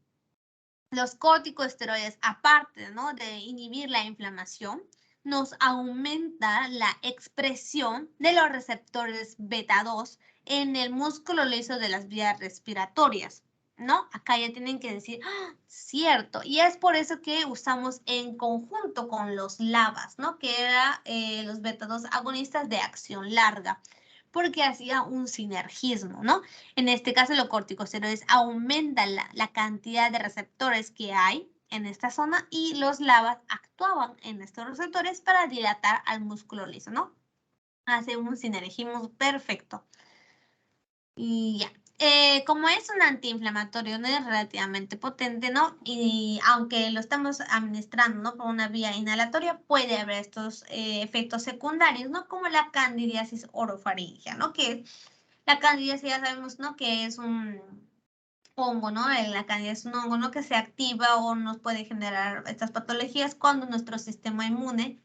Los corticosteroides, aparte, ¿no? De inhibir la inflamación, nos aumenta la expresión de los receptores beta 2 en el músculo liso de las vías respiratorias, ¿no? Acá ya tienen que decir, ¡ah, cierto! Y es por eso que usamos en conjunto con los LABAs, ¿no? Que eran los beta 2 agonistas de acción larga, porque hacía un sinergismo, ¿no? En este caso, los corticosteroides aumentan la cantidad de receptores que hay en esta zona y los LABAs actuaban en estos receptores para dilatar al músculo liso, ¿no? Hace un sinergismo perfecto. Y ya. Como es un antiinflamatorio, no es relativamente potente, ¿no? Y aunque lo estamos administrando, ¿no? Por una vía inhalatoria, puede haber estos efectos secundarios, ¿no? Como la candidiasis orofaringea, ¿no? Que la candidiasis ya sabemos, ¿no? Que es un hongo, ¿no? La candidiasis es un hongo, ¿no? Que se activa o nos puede generar estas patologías cuando nuestro sistema inmune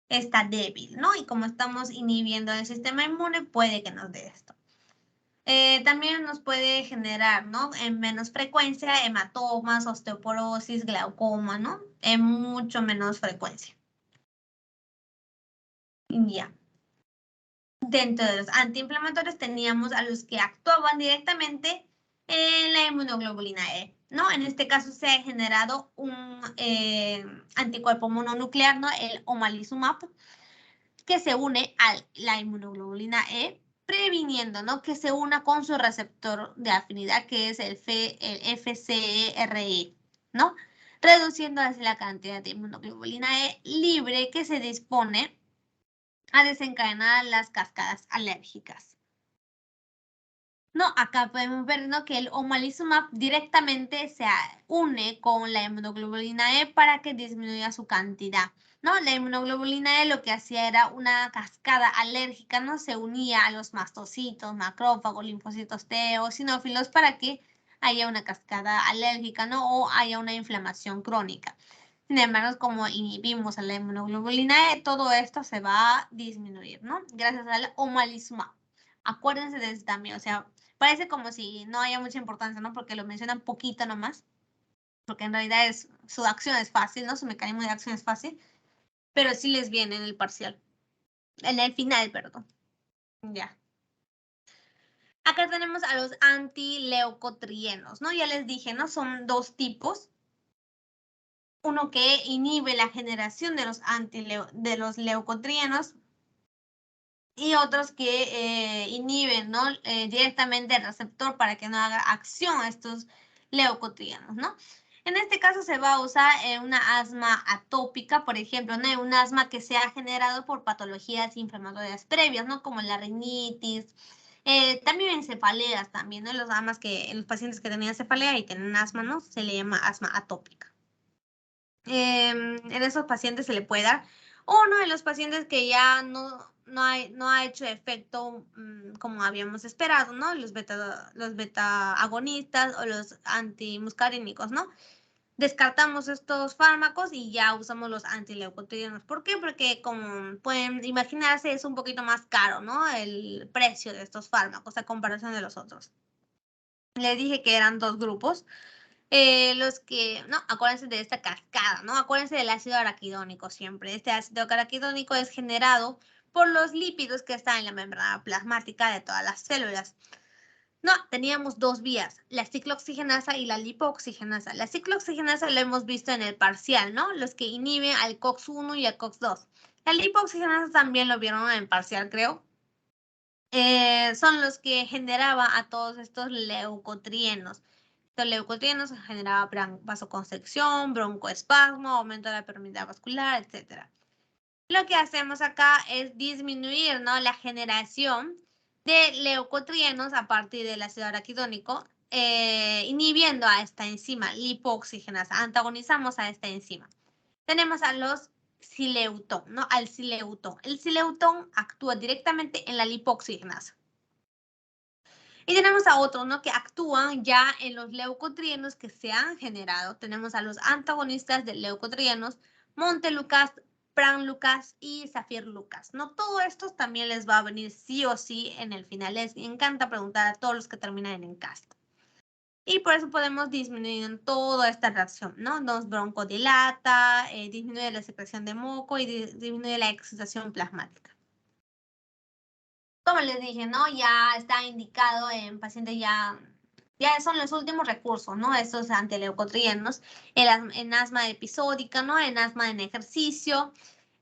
está débil, ¿no? Y como estamos inhibiendo el sistema inmune, puede que nos dé esto. También nos puede generar, ¿no? En menos frecuencia, hematomas, osteoporosis, glaucoma, ¿no? En mucho menos frecuencia. Ya. Dentro de los antiinflamatorios teníamos a los que actuaban directamente en la inmunoglobulina E, ¿no? En este caso se ha generado un anticuerpo mononuclear, ¿no? El omalizumab, que se une a la inmunoglobulina E, previniendo, ¿no? Que se una con su receptor de afinidad, que es el FcRE, ¿no? Reduciendo así la cantidad de inmunoglobulina E libre que se dispone a desencadenar las cascadas alérgicas. No, acá podemos ver, ¿no? Que el omalizumab directamente se une con la inmunoglobulina E para que disminuya su cantidad, ¿no? La inmunoglobulina E lo que hacía era una cascada alérgica, ¿no? Se unía a los mastocitos, macrófagos, linfocitos T, eosinófilos para que haya una cascada alérgica, ¿no? O haya una inflamación crónica. Sin embargo, como inhibimos a la inmunoglobulina E, todo esto se va a disminuir, ¿no? Gracias al omalizumab. Acuérdense de eso también, o sea, parece como si no haya mucha importancia, ¿no? Porque lo mencionan poquito nomás, porque en realidad su acción es fácil, ¿no? Su mecanismo de acción es fácil, pero sí les viene en el parcial, en el final, perdón. Ya. Acá tenemos a los antileucotrienos, ¿no? Ya les dije, ¿no? Son dos tipos. Uno que inhibe la generación de los leucotrienos y otros que inhiben, ¿no? Directamente el receptor para que no haga acción a estos leucotrienos, ¿no? En este caso se va a usar en una asma atópica, por ejemplo, ¿no? Un asma que se ha generado por patologías inflamatorias previas, ¿no? Como la rinitis, también en cefaleas también, ¿no? Los pacientes que tenían cefalea y tienen asma, ¿no? Se le llama asma atópica. En esos pacientes se le puede dar. Uno de los pacientes que ya no ha hecho efecto como habíamos esperado, ¿no? Los beta agonistas o los antimuscarínicos, ¿no? Descartamos estos fármacos y ya usamos los antileucotrienos. ¿Por qué? Porque como pueden imaginarse es un poquito más caro, ¿no? El precio de estos fármacos a comparación de los otros. Les dije que eran dos grupos. No, acuérdense de esta cascada, ¿no? Acuérdense del ácido araquidónico siempre. Este ácido araquidónico es generado por los lípidos que están en la membrana plasmática de todas las células. No, teníamos dos vías, la ciclooxigenasa y la lipooxigenasa. La ciclooxigenasa lo hemos visto en el parcial, ¿no? Los que inhiben al COX-1 y al COX-2. La lipooxigenasa también lo vieron en el parcial, creo. Son los que generaba a todos estos leucotrienos. Los leucotrienos generaban vasoconstricción, broncoespasmo, aumento de la permeabilidad vascular, etc. Lo que hacemos acá es disminuir, ¿no? La generación de leucotrienos a partir del ácido araquidónico, inhibiendo a esta enzima lipooxigenasa. Antagonizamos a esta enzima. Tenemos a los sileutón, ¿no? Al sileutón. El sileutón actúa directamente en la lipooxigenasa. Y tenemos a otros, ¿no? Que actúan ya en los leucotrienos que se han generado. Tenemos a los antagonistas de leucotrienos, Montelukast, Pranlukast y Zafirlukast, ¿no? Todo esto también les va a venir sí o sí en el final. Les encanta preguntar a todos los que terminan en cast. Y por eso podemos disminuir toda esta reacción, ¿no? Nos broncodilata, disminuye la secreción de moco y disminuye la excitación plasmática. Como les dije, ¿no? Ya está indicado en pacientes ya son los últimos recursos, ¿no? Estos antileucotrienos, en asma episódica, ¿no? En asma en ejercicio.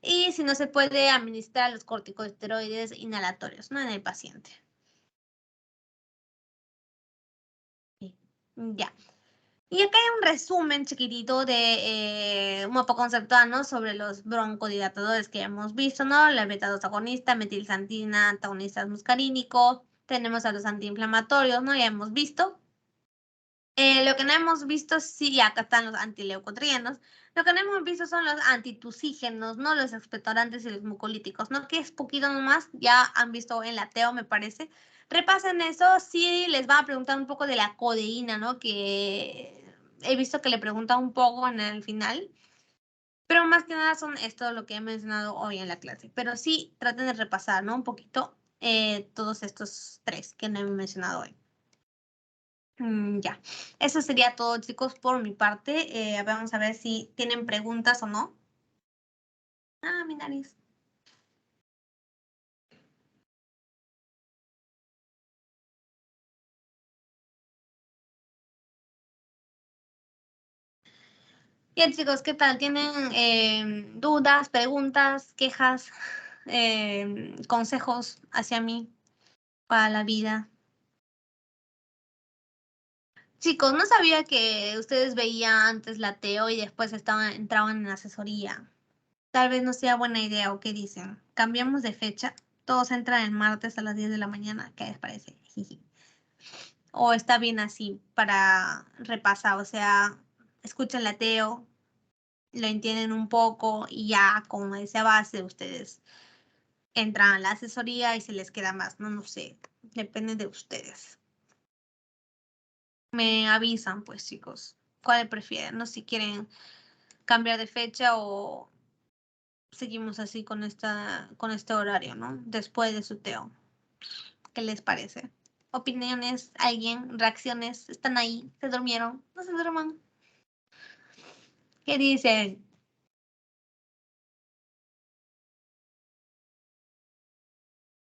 Y si no se puede administrar los corticosteroides inhalatorios, ¿no? En el paciente. Sí. Ya. Y acá hay un resumen chiquitito de un mapa conceptual, ¿no? Sobre los broncodilatadores que hemos visto, ¿no? La beta-2 agonista, metilsantina, antagonistas muscarínicos. Tenemos a los antiinflamatorios, ¿no? Ya hemos visto. Lo que no hemos visto, sí, acá están los antileucotrienos. Lo que no hemos visto son los antitusígenos, ¿no? Los expectorantes y los mucolíticos, ¿no? Que es poquito nomás, ya han visto en la TEO, me parece. Repasen eso, sí les va a preguntar un poco de la codeína, ¿no? Que he visto que le preguntan un poco en el final. Pero más que nada son esto lo que he mencionado hoy en la clase. Pero sí, traten de repasar, ¿no? Un poquito todos estos tres que no he mencionado hoy. Ya, eso sería todo, chicos, por mi parte. Vamos a ver si tienen preguntas o no. Ah, mi nariz. Bien, chicos, ¿qué tal? ¿Tienen dudas, preguntas, quejas, consejos hacia mí para la vida? Chicos, no sabía que ustedes veían antes la TEO y después entraban en asesoría. Tal vez no sea buena idea, ¿o qué dicen? Cambiamos de fecha. Todos entran el martes a las 10 de la mañana. ¿Qué les parece? Jiji. O está bien así para repasar, o sea, escuchan la TEO, lo entienden un poco y ya con esa base ustedes entran a la asesoría y se les queda más, no sé, depende de ustedes. Me avisan, pues, chicos, cuál prefieren, no si quieren cambiar de fecha o seguimos así con este horario, ¿no? Después de su TEO. ¿Qué les parece? Opiniones, alguien, reacciones, están ahí, se durmieron, no se duerman. ¿Qué dicen?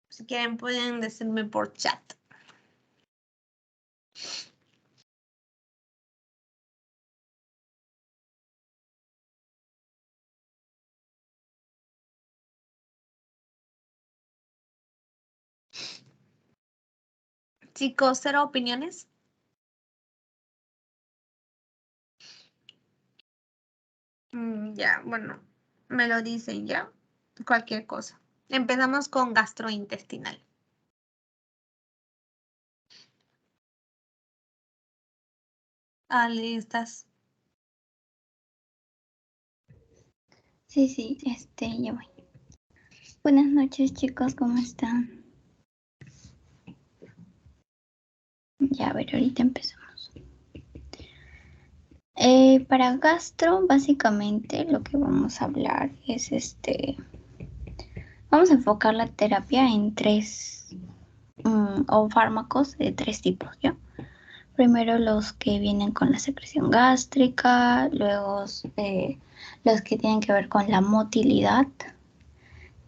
Si quieren pueden decirme por chat. Chicos, ¿cero opiniones? Ya, bueno, me lo dicen ya. Cualquier cosa. Empezamos con gastrointestinal. Ale, ¿estás? Sí, ya voy. Buenas noches, chicos, ¿cómo están? Ya, a ver, ahorita empezamos. Para gastro, básicamente lo que vamos a hablar es vamos a enfocar la terapia en tres o fármacos de tres tipos, ¿ya? Primero los que vienen con la secreción gástrica, luego los que tienen que ver con la motilidad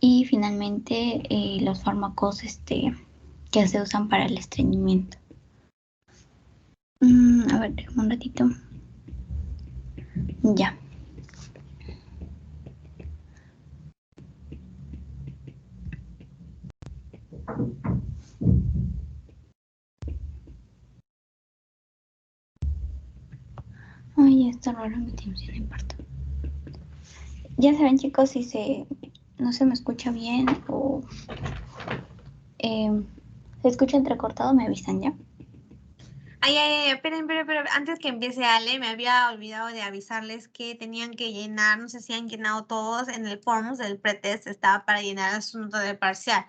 y finalmente los fármacos que se usan para el estreñimiento. A ver, un ratito. Ya. Ay, ya está raro mi tensión en parto. Ya saben, chicos, si no se me escucha bien o ¿Se escucha entrecortado? Me avisan ya. Ay, esperen, antes que empiece Ale, me había olvidado de avisarles que tenían que llenar, no sé si han llenado todos en el forms del pretest, estaba para llenar su nota de parcial.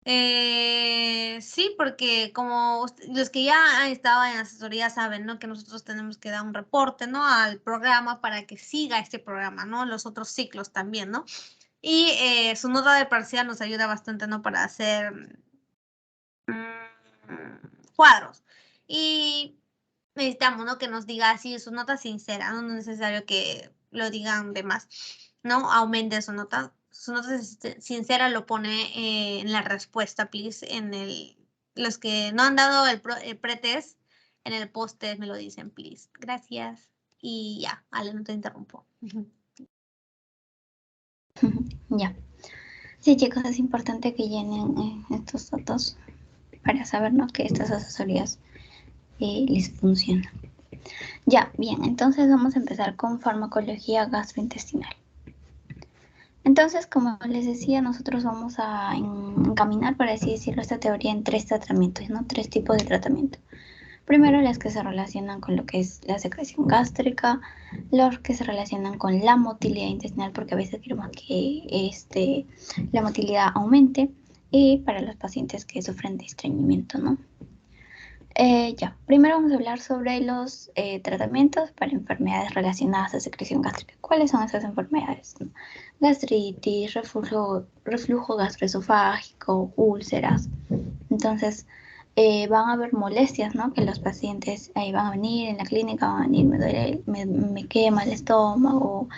Sí, porque como los que ya han estado en asesoría saben, ¿no? Que nosotros tenemos que dar un reporte, ¿no? Al programa para que siga este programa, ¿no? Los otros ciclos también, ¿no? Y su nota de parcial nos ayuda bastante, ¿no? Para hacer cuadros. Y necesitamos, ¿no? Que nos diga así su nota sincera, ¿no? No es necesario que lo digan de más, ¿no? Aumente su nota. Su nota sincera lo pone en la respuesta, please, los que no han dado el pretest, en el post-test me lo dicen, please. Gracias. Y ya, Ale, no te interrumpo. Ya. Sí, chicos, es importante que llenen estos datos para saber, ¿no? Que estas asesorías les funcionan. Ya, bien, entonces vamos a empezar con farmacología gastrointestinal. Entonces, como les decía, nosotros vamos a encaminar, por así decirlo, esta teoría en 3 tratamientos, ¿no? 3 tipos de tratamiento. Primero, las que se relacionan con lo que es la secreción gástrica, los que se relacionan con la motilidad intestinal, porque a veces queremos que la motilidad aumente, y para los pacientes que sufren de estreñimiento, ¿no? Ya, primero vamos a hablar sobre los tratamientos para enfermedades relacionadas a secreción gástrica. ¿Cuáles son esas enfermedades? Gastritis, reflujo gastroesofágico, úlceras. Entonces, van a haber molestias, ¿no? Que los pacientes van a venir en la clínica, van a venir, me quema el estómago,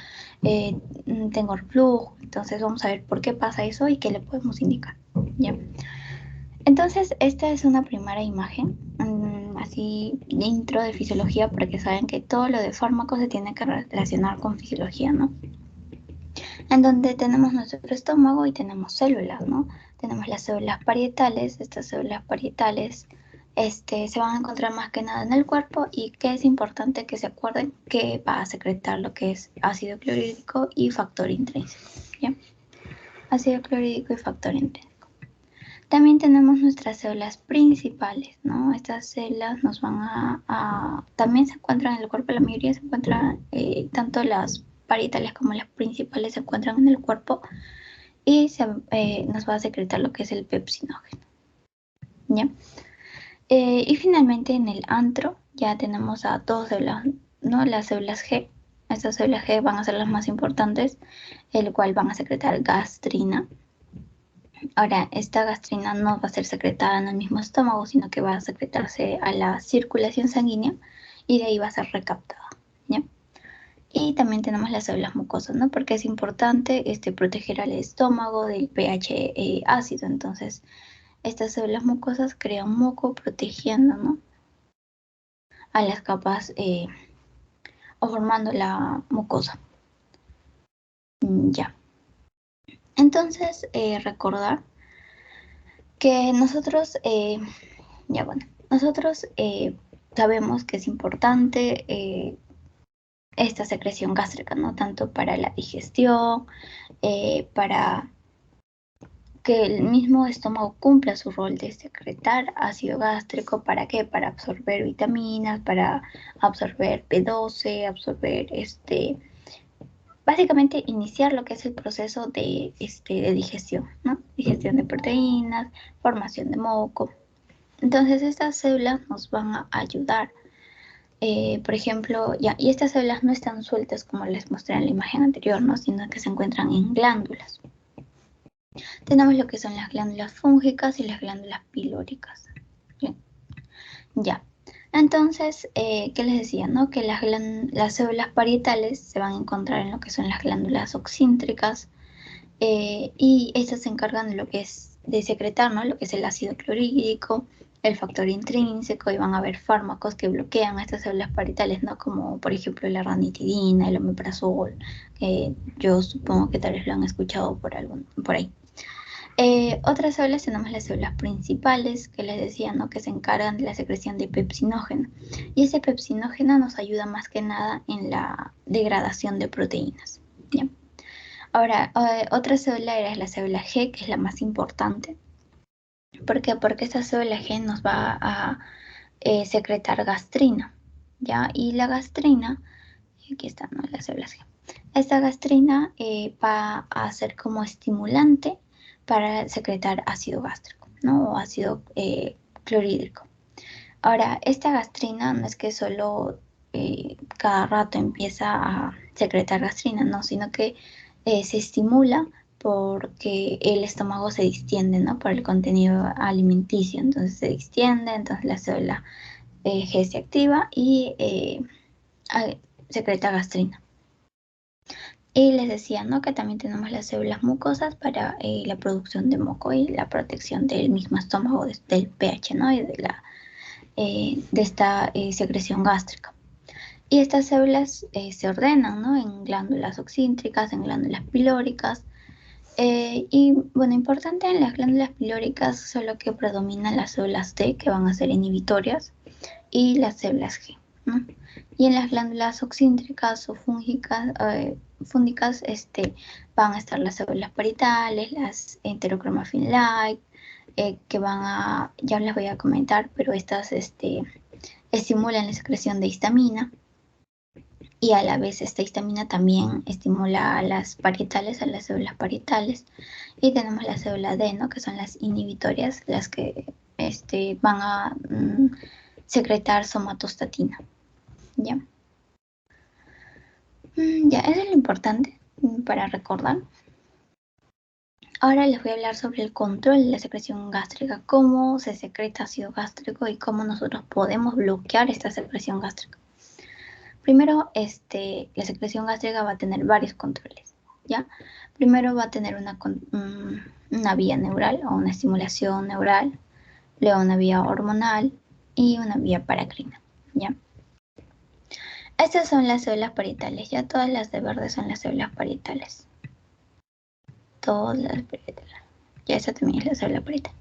tengo reflujo. Entonces, vamos a ver por qué pasa eso y qué le podemos indicar, ¿ya? Entonces, esta es una primera imagen, así de intro de fisiología, porque saben que todo lo de fármacos se tiene que relacionar con fisiología, ¿no? En donde tenemos nuestro estómago y tenemos células, ¿no? Tenemos las células parietales, estas células parietales se van a encontrar más que nada en el cuerpo y que es importante que se acuerden que va a secretar lo que es ácido clorhídrico y factor intrínseco, ¿ya? Ácido clorhídrico y factor intrínseco. También tenemos nuestras células principales, ¿no? Estas células nos van también se encuentran en el cuerpo, la mayoría se encuentran, tanto las parietales como las principales se encuentran en el cuerpo y nos va a secretar lo que es el pepsinógeno, ¿ya? Y finalmente en el antro ya tenemos a dos células, ¿no? Las células G. Estas células G van a ser las más importantes, el cual van a secretar gastrina. Ahora, esta gastrina no va a ser secretada en el mismo estómago, sino que va a secretarse a la circulación sanguínea y de ahí va a ser recaptada, ¿ya? Y también tenemos las células mucosas, ¿no? Porque es importante proteger al estómago del pH ácido. Entonces, estas células mucosas crean moco protegiendo, ¿no? A las capas o formando la mucosa. Ya. Entonces, recordar que nosotros, nosotros sabemos que es importante esta secreción gástrica, ¿no? Tanto para la digestión, para que el mismo estómago cumpla su rol de secretar ácido gástrico. ¿Para qué? Para absorber vitaminas, para absorber B12, absorber básicamente iniciar lo que es el proceso de digestión, ¿no? Digestión de proteínas, formación de moco. Entonces estas células nos van a ayudar. Por ejemplo, y estas células no están sueltas como les mostré en la imagen anterior, ¿no? Sino que se encuentran en glándulas. Tenemos lo que son las glándulas fúngicas y las glándulas pilóricas. Bien. Ya. Entonces, ¿qué les decía? ¿No? Que las células parietales se van a encontrar en lo que son las glándulas oxíntricas y estas se encargan de lo que es de secretar, ¿no? Lo que es el ácido clorhídrico, el factor intrínseco, y van a haber fármacos que bloquean estas células parietales, ¿no? Como por ejemplo la ranitidina, el omeprazol, que yo supongo que tal vez lo han escuchado por ahí. Otras células tenemos las células principales, que les decía, ¿no? Que se encargan de la secreción de pepsinógeno. Y ese pepsinógeno nos ayuda más que nada en la degradación de proteínas, ¿ya? Ahora, otra célula es la célula G, que es la más importante. ¿Por qué? Porque esta célula G nos va a secretar gastrina, ¿ya? Y la gastrina, aquí está, ¿no? Las células G. Esta gastrina va a ser como estimulante para secretar ácido gástrico, ¿no? O ácido clorhídrico. Ahora, esta gastrina no es que solo cada rato empieza a secretar gastrina, no, sino que se estimula porque el estómago se distiende, ¿no? Por el contenido alimenticio, entonces se distiende, entonces la célula G se activa y secreta gastrina. Y les decía, ¿no? Que también tenemos las células mucosas para la producción de moco y la protección del mismo estómago, del pH, ¿no? Y de esta secreción gástrica. Y estas células se ordenan, ¿no? En glándulas oxíntricas, en glándulas pilóricas. Y bueno, importante en las glándulas pilóricas solo que predominan las células T, que van a ser inhibitorias, y las células G, ¿no? Y en las glándulas oxíntricas o fúngicas, van a estar las células parietales, las enterocromafin-like, que van a, ya les voy a comentar, pero estas estimulan la secreción de histamina y a la vez esta histamina también estimula a las parietales, a las células parietales. Y tenemos la célula D, ¿no? Que son las inhibitorias, las que van a secretar somatostatina. ¿Ya? Ya, eso es lo importante para recordar. Ahora les voy a hablar sobre el control de la secreción gástrica, cómo se secreta ácido gástrico y cómo nosotros podemos bloquear esta secreción gástrica. Primero, la secreción gástrica va a tener varios controles, ¿ya? Primero va a tener una vía neural o una estimulación neural, luego una vía hormonal y una vía paracrina, ¿ya? Estas son las células parietales, ya todas las de verde son las células parietales. Todas las parietales. Ya esa también es la célula parietal.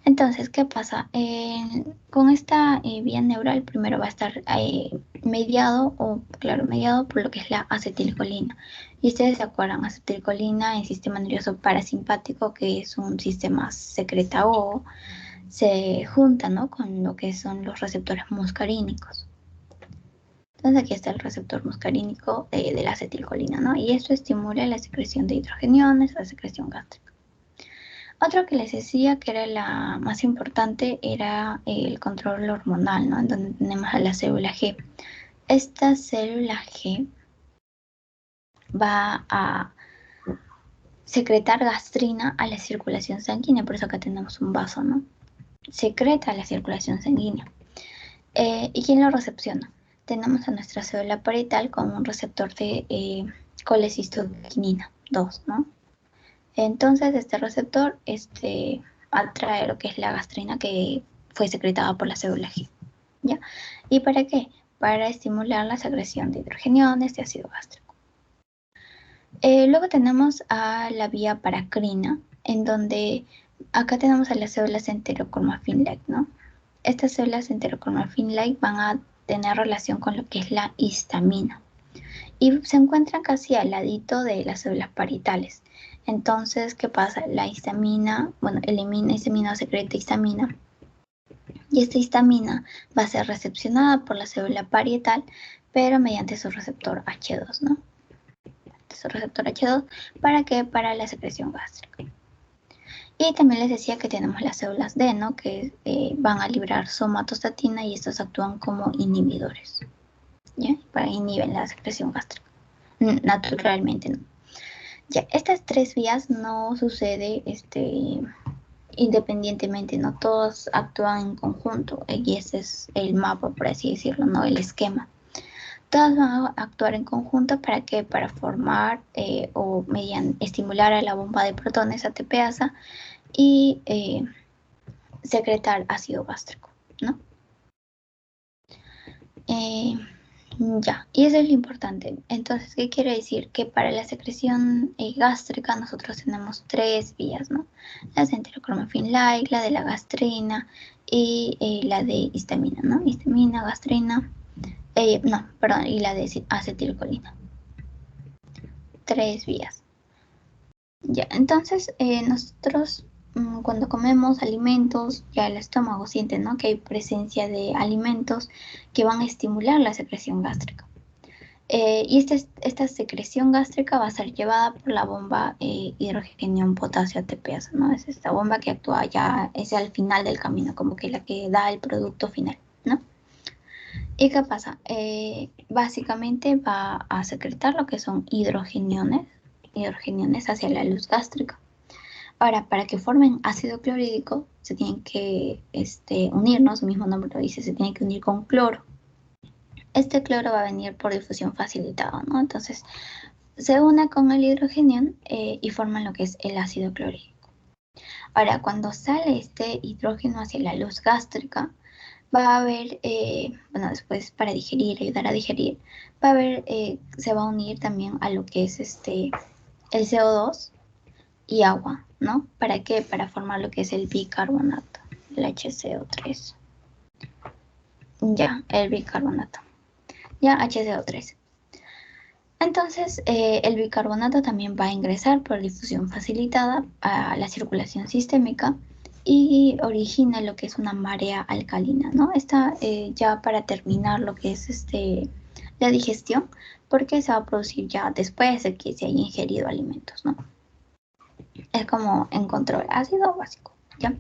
Entonces, ¿qué pasa? Con esta vía neural primero va a estar mediado por lo que es la acetilcolina. Y ustedes se acuerdan, acetilcolina en sistema nervioso parasimpático, que es un sistema secreta o se junta, ¿no? Con lo que son los receptores muscarínicos. Entonces aquí está el receptor muscarínico de la acetilcolina, ¿no? Y esto estimula la secreción de hidrogeniones, la secreción gástrica. Otro que les decía que era la más importante era el control hormonal, ¿no? En donde tenemos a la célula G. Esta célula G va a secretar gastrina a la circulación sanguínea, por eso acá tenemos un vaso, ¿no? Secreta a la circulación sanguínea. ¿Y quién lo recepciona? Tenemos a nuestra célula parietal con un receptor de colecistoquinina 2, ¿no? Entonces, este receptor atrae lo que es la gastrina que fue secretada por la célula G, ¿ya? ¿Y para qué? Para estimular la secreción de hidrogeniones de ácido gástrico. Luego tenemos a la vía paracrina, en donde acá tenemos a las células enterocromafin-like, ¿no? Estas células enterocromafin-like van a tener relación con lo que es la histamina y se encuentran casi al ladito de las células parietales. Entonces, ¿qué pasa? La histamina, elimina histamina, secreta histamina. Y esta histamina va a ser recepcionada por la célula parietal, pero mediante su receptor H2, ¿no? Su receptor H2, ¿para qué? Para la secreción gástrica. Y también les decía que tenemos las células D, ¿no? Que van a liberar somatostatina y estos actúan como inhibidores, ¿ya? Para inhibir la secreción gástrica. Naturalmente, ¿no? Ya, estas tres vías no sucede independientemente, no todos actúan en conjunto y ese es el mapa, por así decirlo, no el esquema. Todas van a actuar en conjunto para que para formar o estimular a la bomba de protones ATPasa y secretar ácido gástrico, ¿no? Ya, y eso es lo importante. Entonces, ¿qué quiere decir? Que para la secreción gástrica nosotros tenemos tres vías, ¿no? La de enterocromafin-like, la de la gastrina y la de histamina, ¿no? Histamina, gastrina, y la de acetilcolina. Tres vías. Ya, entonces nosotros cuando comemos alimentos, ya el estómago siente, ¿no?, que hay presencia de alimentos que van a estimular la secreción gástrica. Y esta secreción gástrica va a ser llevada por la bomba hidrogenión potasio ATPasa, ¿no? Es esta bomba que actúa ya, es al final del camino, como que la que da el producto final, ¿no? ¿Y qué pasa? Básicamente va a secretar lo que son hidrogeniones hacia la luz gástrica. Ahora, para que formen ácido clorhídrico, se tienen que unir, ¿no? Su mismo nombre lo dice, se tiene que unir con cloro. Este cloro va a venir por difusión facilitada, ¿no? Entonces, se une con el hidrogenión y forman lo que es el ácido clorhídrico. Ahora, cuando sale este hidrógeno hacia la luz gástrica, va a haber, después para digerir, ayudar a digerir, va a haber, se va a unir también a lo que es el CO2 y agua, ¿no? ¿Para qué? Para formar lo que es el bicarbonato, el HCO3. Ya, el bicarbonato. Ya, HCO3. Entonces, el bicarbonato también va a ingresar por difusión facilitada a la circulación sistémica y origina lo que es una marea alcalina, ¿no? Esta ya para terminar lo que es la digestión, porque se va a producir ya después de que se haya ingerido alimentos, ¿no? Es como en control ácido básico, ¿ya?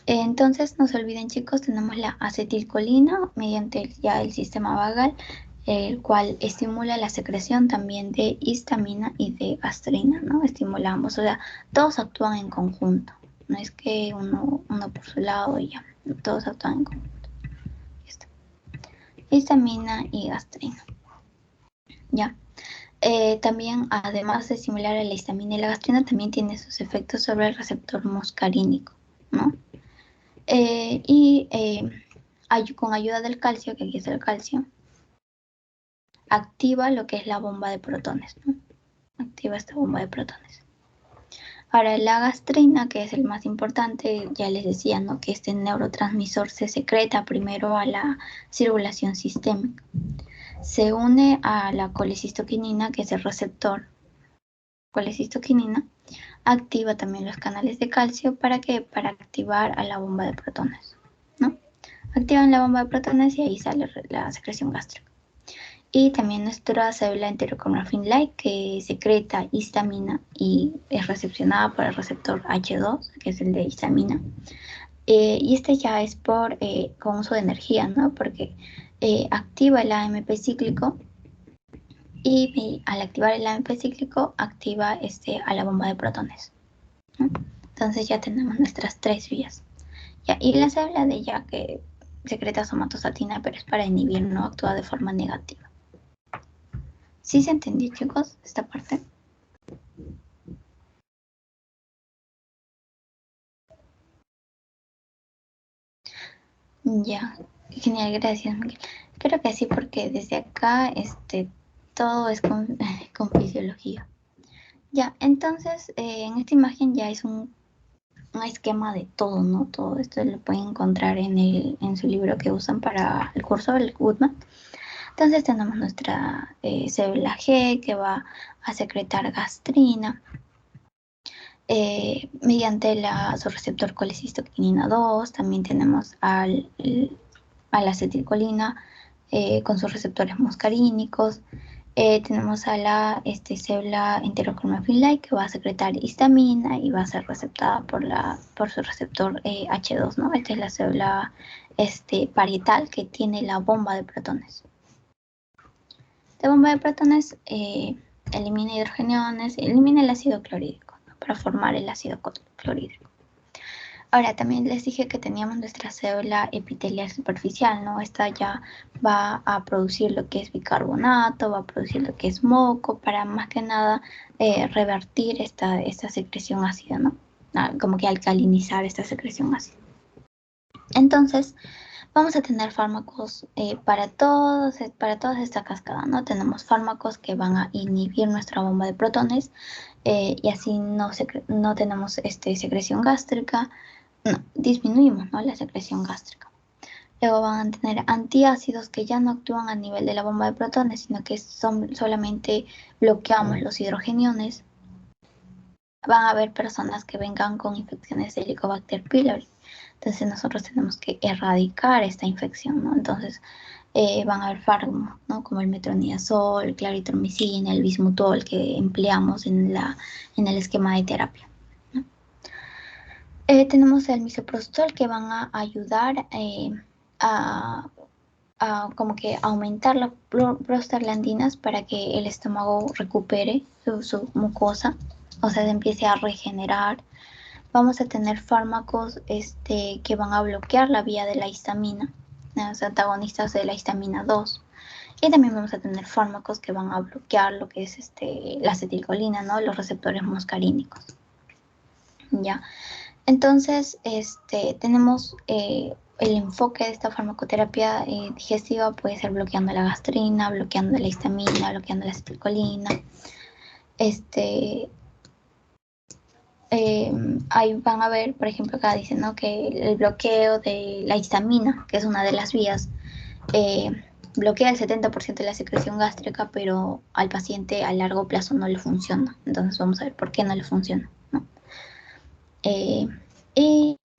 Entonces, no se olviden, chicos, tenemos la acetilcolina mediante ya el sistema vagal, el cual estimula la secreción también de histamina y de gastrina, ¿no? Estimula ambos, o sea, todos actúan en conjunto. No es que uno por su lado y ya, todos actúan en conjunto. Listo. Histamina y gastrina, ¿ya? También, además de estimular a la histamina y la gastrina, también tiene sus efectos sobre el receptor muscarínico, ¿no? Con ayuda del calcio, que aquí es el calcio, activa lo que es la bomba de protones, ¿no? Activa esta bomba de protones. Ahora, la gastrina, que es el más importante, ya les decía, ¿no?, que este neurotransmisor se secreta primero a la circulación sistémica. Se une a la colecistoquinina, que es el receptor colecistoquinina, activa también los canales de calcio. ¿Para qué? Para activar a la bomba de protones, ¿no? Activan la bomba de protones y ahí sale la secreción gástrica. Y también nuestra célula enterocromafin-like, que secreta histamina y es recepcionada por el receptor H2, que es el de histamina. Y este ya es con uso de energía, ¿no? Porque activa el AMP cíclico y al activar el AMP cíclico activa a la bomba de protones, ¿no? Entonces ya tenemos nuestras tres vías. Ya, y la célula de ya que secreta somatostatina, pero es para inhibir, no actúa de forma negativa. ¿Sí se entendió, chicos, esta parte? Ya, genial, gracias, Miguel. Creo que sí, porque desde acá todo es con, con fisiología. Ya, entonces en esta imagen ya es un esquema de todo, ¿no? Todo esto lo pueden encontrar en su libro que usan para el curso del Goodman. Entonces tenemos nuestra célula G, que va a secretar gastrina mediante su receptor colecistoquinina 2. También tenemos a la acetilcolina con sus receptores muscarínicos. Tenemos a la célula enterocromafin-like, que va a secretar histamina y va a ser receptada por su receptor H2, ¿no? Esta es la célula parietal, que tiene la bomba de protones. Esta bomba de protones elimina hidrogeniones, elimina el ácido clorhídrico, ¿no?, para formar el ácido clorhídrico. Ahora, también les dije que teníamos nuestra célula epitelial superficial, ¿no? Esta ya va a producir lo que es bicarbonato, va a producir lo que es moco, para más que nada revertir esta secreción ácida, ¿no? Como que alcalinizar esta secreción ácida. Entonces, vamos a tener fármacos para toda esta cascada, ¿no? Tenemos fármacos que van a inhibir nuestra bomba de protones y así no tenemos secreción gástrica. No, disminuimos, ¿no?, la secreción gástrica. Luego van a tener antiácidos que ya no actúan a nivel de la bomba de protones, sino que solamente bloqueamos los hidrogeniones. van a haber personas que vengan con infecciones de Helicobacter pylori. Entonces nosotros tenemos que erradicar esta infección, ¿no? Entonces van a haber fármacos, ¿no? Como el metronidazol, claritromicina, el bismutol que empleamos en el esquema de terapia, ¿no? Tenemos el misoprostol que van a ayudar a como que aumentar las prostaglandinas para que el estómago recupere su mucosa, o sea, se empiece a regenerar. Vamos a tener fármacos que van a bloquear la vía de la histamina, los antagonistas de la histamina 2. Y también vamos a tener fármacos que van a bloquear lo que es la acetilcolina, ¿no? Los receptores muscarínicos. ¿Ya? Entonces, tenemos el enfoque de esta farmacoterapia digestiva puede ser bloqueando la gastrina, bloqueando la histamina, bloqueando la acetilcolina. Ahí van a ver, por ejemplo, acá dice, ¿no? Que el bloqueo de la histamina, que es una de las vías, bloquea el 70% de la secreción gástrica, pero al paciente a largo plazo no le funciona. Entonces vamos a ver por qué no le funciona, ¿no?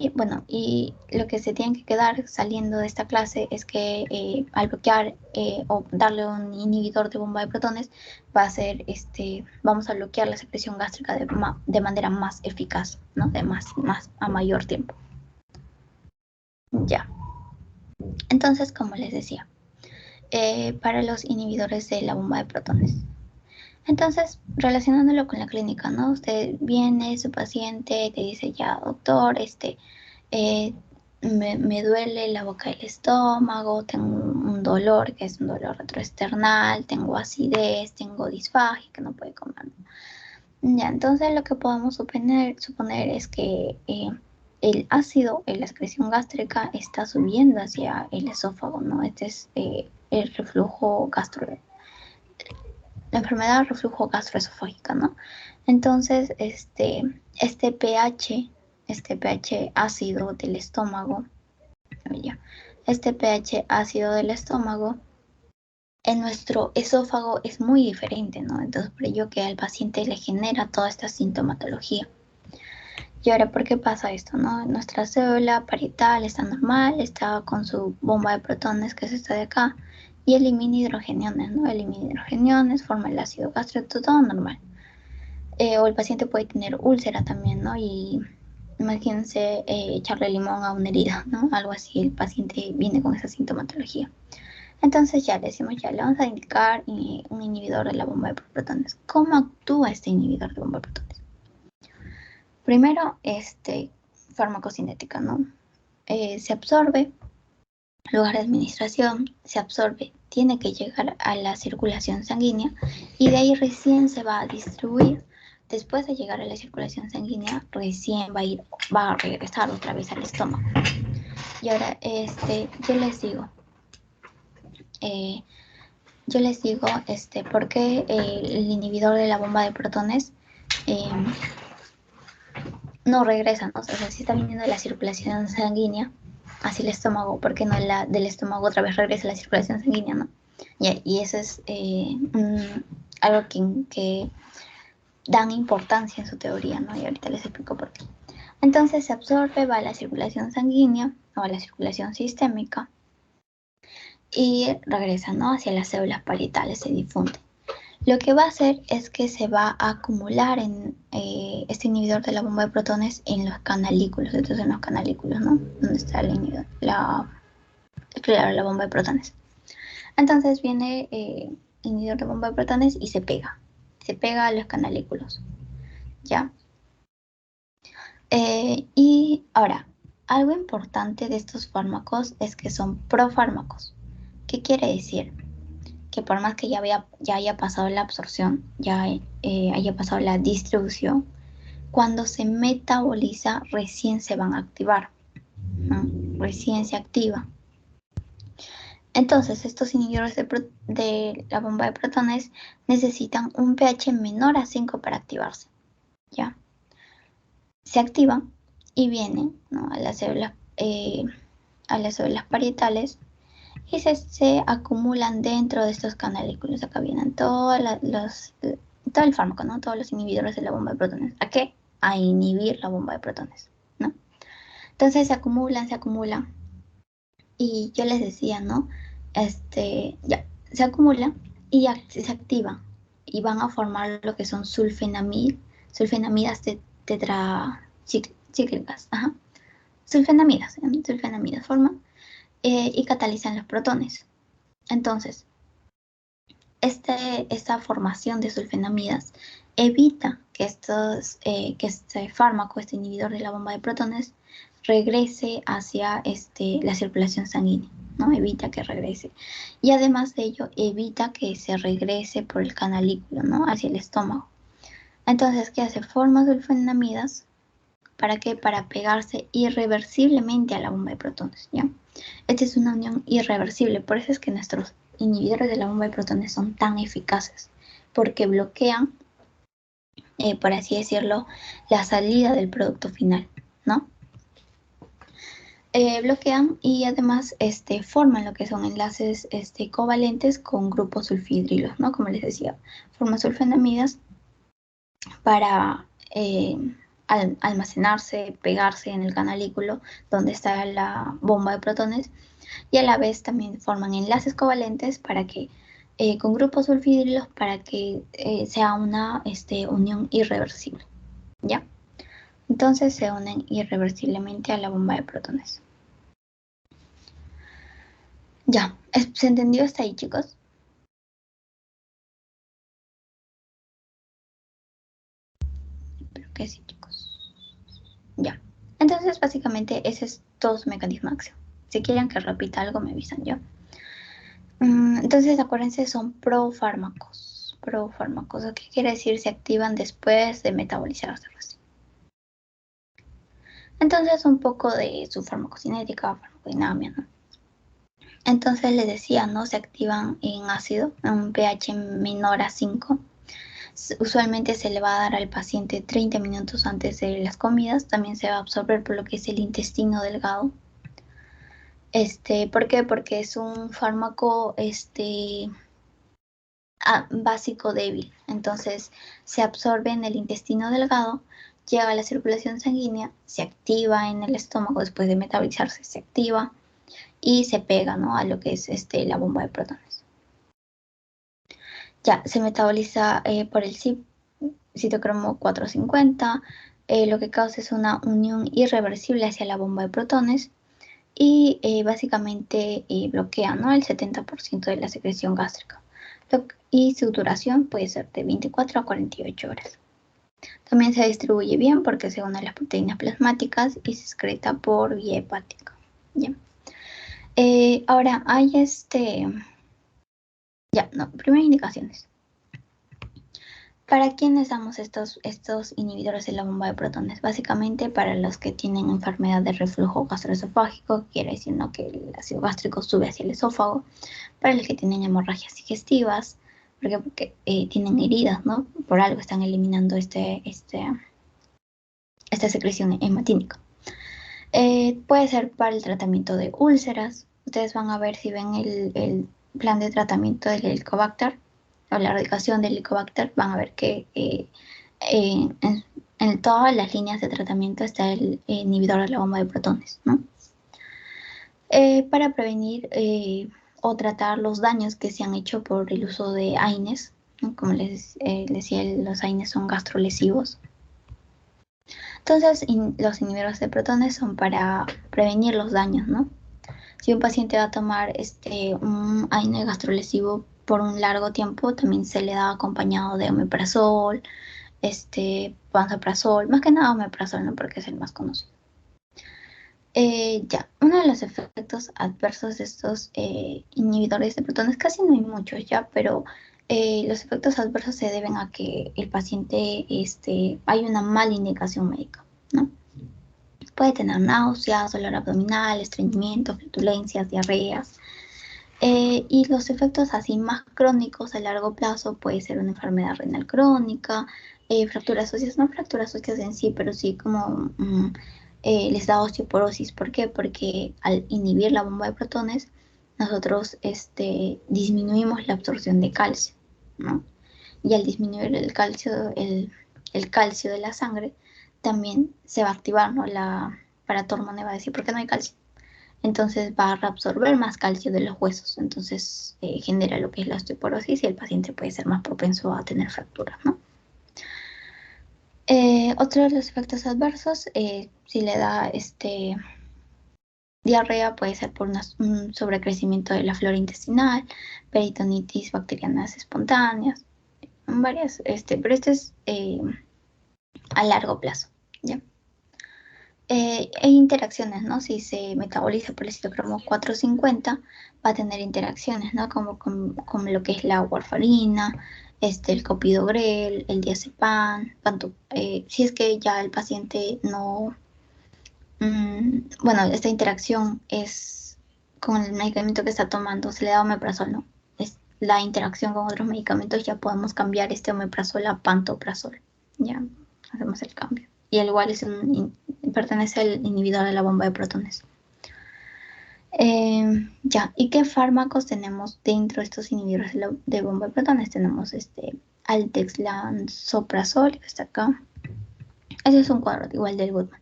Y bueno, y lo que se tiene que quedar saliendo de esta clase es que al bloquear o darle un inhibidor de bomba de protones va a ser, vamos a bloquear la secreción gástrica de manera más eficaz, ¿no? De más a mayor tiempo. Ya. Entonces, como les decía, para los inhibidores de la bomba de protones. Entonces, relacionándolo con la clínica, ¿no? Usted viene, su paciente te dice, ya, doctor, me duele la boca del estómago, tengo un dolor que es un dolor retroesternal, tengo acidez, tengo disfagia, que no puede comer. Ya, entonces lo que podemos suponer es que el ácido en la excreción gástrica está subiendo hacia el esófago, ¿no? Este es el reflujo la enfermedad de reflujo gastroesofágica, ¿no? Entonces, pH ácido del estómago, este pH ácido del estómago en nuestro esófago es muy diferente, ¿no? Entonces, por ello que al paciente le genera toda esta sintomatología. Y ahora, ¿por qué pasa esto, no? Nuestra célula parietal está normal, está con su bomba de protones, que es esta de acá, y elimina hidrogeniones, ¿no? Elimina hidrogeniones, forma el ácido gástrico, todo normal. O el paciente puede tener úlcera también, ¿no? Y imagínense echarle limón a una herida, ¿no? Algo así, el paciente viene con esa sintomatología. Entonces ya le decimos, ya le vamos a indicar un inhibidor de la bomba de protones. ¿Cómo actúa este inhibidor de bomba de protones? Primero, farmacocinética, ¿no? Se absorbe, lugar de administración, se absorbe, tiene que llegar a la circulación sanguínea y de ahí recién se va a distribuir. Después de llegar a la circulación sanguínea, recién va a regresar otra vez al estómago. Y ahora, yo les digo, por qué el inhibidor de la bomba de protones no regresa, ¿no? O sea, si está viniendo de la circulación sanguínea hacia el estómago, ¿por qué no del estómago otra vez regresa a la circulación sanguínea, no? Y eso es algo que dan importancia en su teoría, ¿no? Y ahorita les explico por qué. Entonces se absorbe, va a la circulación sanguínea o a la circulación sistémica y regresa, ¿no? Hacia las células parietales, se difunde. Lo que va a hacer es que se va a acumular en este inhibidor de la bomba de protones en los canalículos, entonces en los canalículos, ¿no? Donde está el inhibidor, la bomba de protones. Entonces viene el inhibidor de bomba de protones y se pega a los canalículos, ¿ya? Y ahora, algo importante de estos fármacos es que son profármacos. ¿Qué quiere decir? Que por más que ya haya pasado la absorción, ya haya pasado la distribución, cuando se metaboliza recién se van a activar, ¿no? Recién se activa. Entonces, estos inhibidores de la bomba de protones necesitan un pH menor a 5 para activarse, ¿ya? Se activan y vienen, ¿no? a las células parietales y se acumulan dentro de estos canalículos. Acá vienen todos todo el fármaco, ¿no? Todos los inhibidores de la bomba de protones. ¿A qué? A inhibir la bomba de protones, ¿no? Entonces se acumulan. Y yo les decía, ¿no? Ya, se acumula y se activa y van a formar lo que son sulfenamidas tetracíclicas, ajá. Sulfenamidas forman y catalizan los protones. Entonces, esta formación de sulfenamidas evita que este fármaco, este inhibidor de la bomba de protones, regrese hacia la circulación sanguínea, ¿no? Evita que regrese. Y además de ello, evita que se regrese por el canalículo, ¿no? Hacia el estómago. Entonces, ¿qué hace? Forma sulfenamidas. ¿Para qué? Para pegarse irreversiblemente a la bomba de protones, ¿ya? Esta es una unión irreversible, por eso es que nuestros inhibidores de la bomba de protones son tan eficaces, porque bloquean, por así decirlo, la salida del producto final, ¿no? Bloquean y además forman lo que son enlaces covalentes con grupos sulfhidrilos, ¿no? Como les decía, forman sulfenamidas para almacenarse, pegarse en el canalículo donde está la bomba de protones, y a la vez también forman enlaces covalentes para que con grupos sulfhidrilos para que sea una unión irreversible, ¿ya? Entonces se unen irreversiblemente a la bomba de protones. Ya, ¿se entendió hasta ahí, chicos? Espero que sí, chicos. Ya. Entonces, básicamente, ese es todo su mecanismo de acción. Si quieren que repita algo, me avisan yo. Entonces, acuérdense, son profármacos. Profármacos, ¿qué quiere decir? Se activan después de metabolizarse recién. Entonces, un poco de su farmacocinética, farmacodinámica, ¿no? Entonces, les decía, ¿no? Se activan en ácido, en un pH menor a 5. Usualmente se le va a dar al paciente 30 minutos antes de las comidas. También se va a absorber por lo que es el intestino delgado. ¿Por qué? Porque es un fármaco básico débil. Entonces se absorbe en el intestino delgado, llega a la circulación sanguínea, se activa en el estómago después de metabolizarse, se activa y se pega, ¿no? A lo que es la bomba de protones. Ya, se metaboliza por el citocromo 450, lo que causa es una unión irreversible hacia la bomba de protones y básicamente bloquea, ¿no? El 70% de la secreción gástrica. Y su duración puede ser de 24 a 48 horas. También se distribuye bien porque se une a las proteínas plasmáticas y se excreta por vía hepática. ¿Ya? Ahora hay primeras indicaciones. ¿Para quiénes damos estos inhibidores de la bomba de protones? Básicamente para los que tienen enfermedad de reflujo gastroesofágico, quiere decir, ¿no?, que el ácido gástrico sube hacia el esófago. Para los que tienen hemorragias digestivas, porque tienen heridas, ¿no? Por algo están eliminando esta secreción hematínica. Puede ser para el tratamiento de úlceras. Ustedes van a ver, si ven el plan de tratamiento del Helicobacter o la erradicación del Helicobacter, van a ver que en todas las líneas de tratamiento está el inhibidor de la bomba de protones, ¿no? Para prevenir o tratar los daños que se han hecho por el uso de AINES, ¿no? Como les decía, los AINES son gastrolesivos. Entonces, los inhibidores de protones son para prevenir los daños, ¿no? Si un paciente va a tomar un AINE gastrolesivo por un largo tiempo, también se le da acompañado de omeprazol, pantoprazol, más que nada omeprazol, ¿no?, porque es el más conocido. Uno de los efectos adversos de estos inhibidores de protones, casi no hay muchos ya, pero los efectos adversos se deben a que el paciente hay una mala indicación médica, ¿no? Puede tener náuseas, dolor abdominal, estreñimiento, flatulencias, diarreas. Y los efectos así más crónicos a largo plazo puede ser una enfermedad renal crónica, fracturas óseas, no fracturas óseas en sí, pero sí como les da osteoporosis. ¿Por qué? Porque al inhibir la bomba de protones, nosotros disminuimos la absorción de calcio, ¿no? y al disminuir el calcio de la sangre, también se va a activar, ¿no? La paratormona va a decir, ¿por qué no hay calcio? Entonces va a reabsorber más calcio de los huesos, entonces genera lo que es la osteoporosis y el paciente puede ser más propenso a tener fracturas, ¿no? Otro de los efectos adversos, si le da diarrea, puede ser por un sobrecrecimiento de la flora intestinal, peritonitis bacterianas espontáneas, varias, pero esto es a largo plazo, ¿ya? Hay interacciones, ¿no? Si se metaboliza por el citocromo 450, va a tener interacciones, ¿no? Como lo que es la warfarina, el clopidogrel, el diazepam, si es que ya el paciente no... bueno, esta interacción es con el medicamento que está tomando, se le da omeprazol, ¿no? Es la interacción con otros medicamentos, ya podemos cambiar este omeprazol a pantoprazol, ya hacemos el cambio. Y el igual pertenece al inhibidor de la bomba de protones. Ya, ¿y qué fármacos tenemos dentro de estos inhibidores de bomba de protones? Tenemos Altex, lansoprazol, que está acá. Ese es un cuadro igual del Goodman.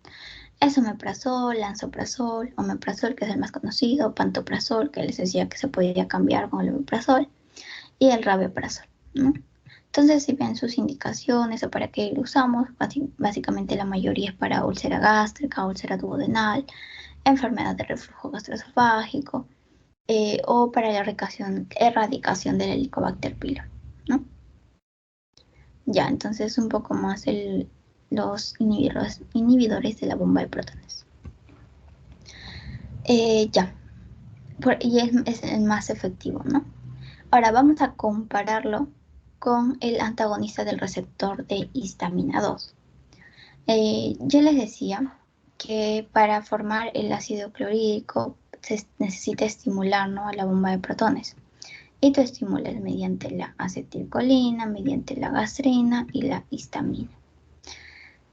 Es omeprazol, lansoprazol, omeprazol, que es el más conocido, pantoprazol, que les decía que se podía cambiar con el omeprazol, y el rabeprazol, ¿no? Entonces, si ven sus indicaciones o para qué lo usamos, básicamente la mayoría es para úlcera gástrica, úlcera duodenal, enfermedad de reflujo gastroesofágico o para la erradicación del Helicobacter pylori, ¿no? Ya, entonces un poco más los inhibidores de la bomba de protones. Ya, y es el más efectivo, ¿no? Ahora vamos a compararlo con el antagonista del receptor de histamina 2. Yo les decía que para formar el ácido clorhídrico se necesita estimular, ¿no?, a la bomba de protones. Y tú estimulas mediante la acetilcolina, mediante la gastrina y la histamina.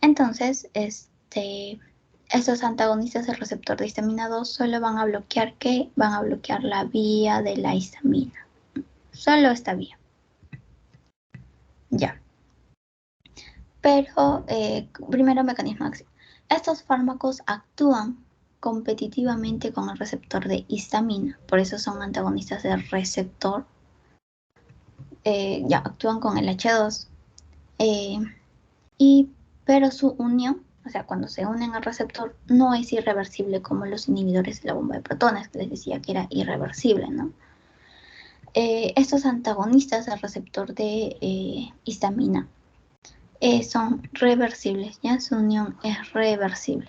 Entonces, estos antagonistas del receptor de histamina 2 solo van a bloquear ¿qué? Van a bloquear la vía de la histamina. Solo esta vía. Ya. Pero, primero mecanismo de acción. Estos fármacos actúan competitivamente con el receptor de histamina, por eso son antagonistas del receptor. Ya actúan con el H2, pero su unión, o sea, cuando se unen al receptor, no es irreversible como los inhibidores de la bomba de protones, que les decía que era irreversible, ¿no? Estos antagonistas del receptor de histamina son reversibles, ¿ya? Su unión es reversible,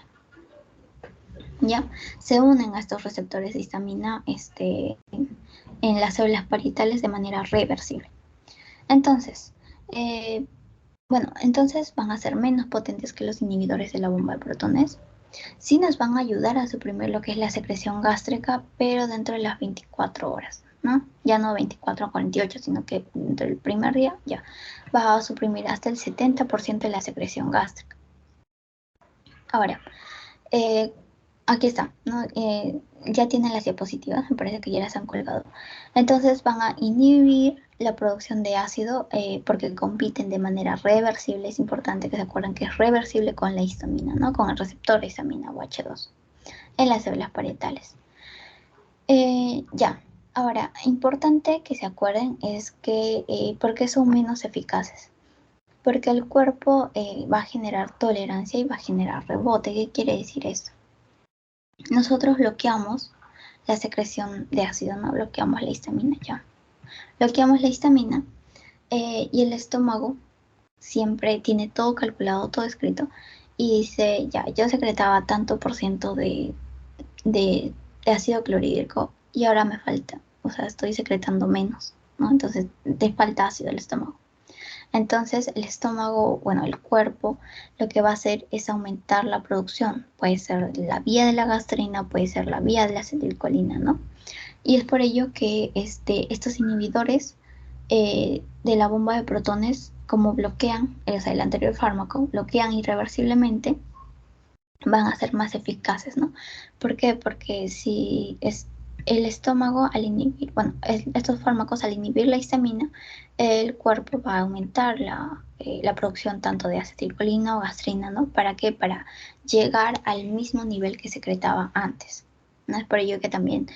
¿ya? Se unen a estos receptores de histamina en las células parietales de manera reversible. Entonces, entonces van a ser menos potentes que los inhibidores de la bomba de protones. Sí nos van a ayudar a suprimir lo que es la secreción gástrica, pero dentro de las 24 horas, ¿no? Ya no 24 a 48, sino que dentro del primer día ya va a suprimir hasta el 70% de la secreción gástrica. Ahora, aquí está, ¿no? Ya tienen las diapositivas, me parece que ya las han colgado. Entonces van a inhibir la producción de ácido porque compiten de manera reversible. Es importante que se acuerden que es reversible con la histamina, ¿no? Con el receptor de histamina o H2 en las células parietales. Ya, ahora, importante que se acuerden es que ¿por qué son menos eficaces? Porque el cuerpo va a generar tolerancia y va a generar rebote. ¿Qué quiere decir esto? Nosotros bloqueamos la secreción de ácido, no bloqueamos la histamina ya. Bloqueamos la histamina y el estómago siempre tiene todo calculado, todo escrito y dice, ya, yo secretaba tanto por ciento de ácido clorhídrico y ahora me falta, o sea, estoy secretando menos, ¿no? Entonces, te falta ácido el estómago. Entonces el estómago, bueno, el cuerpo, lo que va a hacer es aumentar la producción. Puede ser la vía de la gastrina, puede ser la vía de la acetilcolina, ¿no? Y es por ello que estos inhibidores de la bomba de protones, como bloquean, o sea, el anterior fármaco, bloquean irreversiblemente, van a ser más eficaces, ¿no? ¿Por qué? Porque si el estómago al inhibir, bueno, estos fármacos al inhibir la histamina, el cuerpo va a aumentar la producción tanto de acetilcolina o gastrina, ¿no? ¿Para qué? Para llegar al mismo nivel que secretaba antes, ¿no? Es por ello que también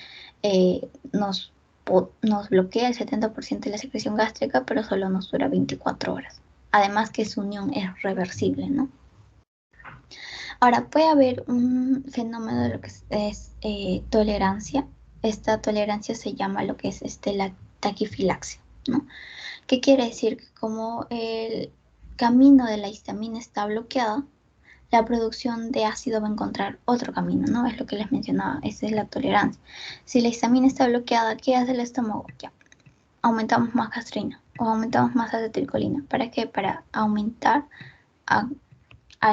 nos bloquea el 70% de la secreción gástrica, pero solo nos dura 24 horas. Además que su unión es reversible, ¿no? Ahora, puede haber un fenómeno de lo que es tolerancia. Esta tolerancia se llama lo que es la taquifilaxia, ¿no? ¿Qué quiere decir? Que como el camino de la histamina está bloqueado, la producción de ácido va a encontrar otro camino, ¿no? Es lo que les mencionaba, esa es la tolerancia. Si la histamina está bloqueada, ¿qué hace el estómago? Ya, aumentamos más gastrina o aumentamos más acetilcolina. ¿Para qué? Para aumentar a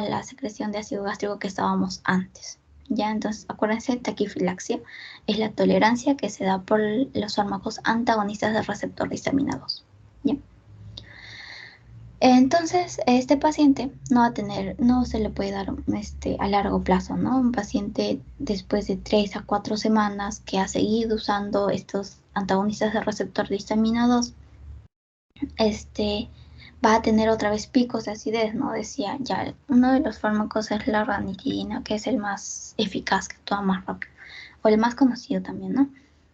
la secreción de ácido gástrico que estábamos antes. ¿Ya? Entonces, acuérdense, taquifilaxia es la tolerancia que se da por los fármacos antagonistas del receptor de histamina 2. ¿Ya? Entonces, este paciente no se le puede dar a largo plazo, ¿no? Un paciente después de 3 a 4 semanas que ha seguido usando estos antagonistas del receptor de histamina 2, va a tener otra vez picos de acidez, ¿no? Decía, ya uno de los fármacos es la ranitidina, que es el más eficaz, que actúa más rápido, o el más conocido también, ¿no?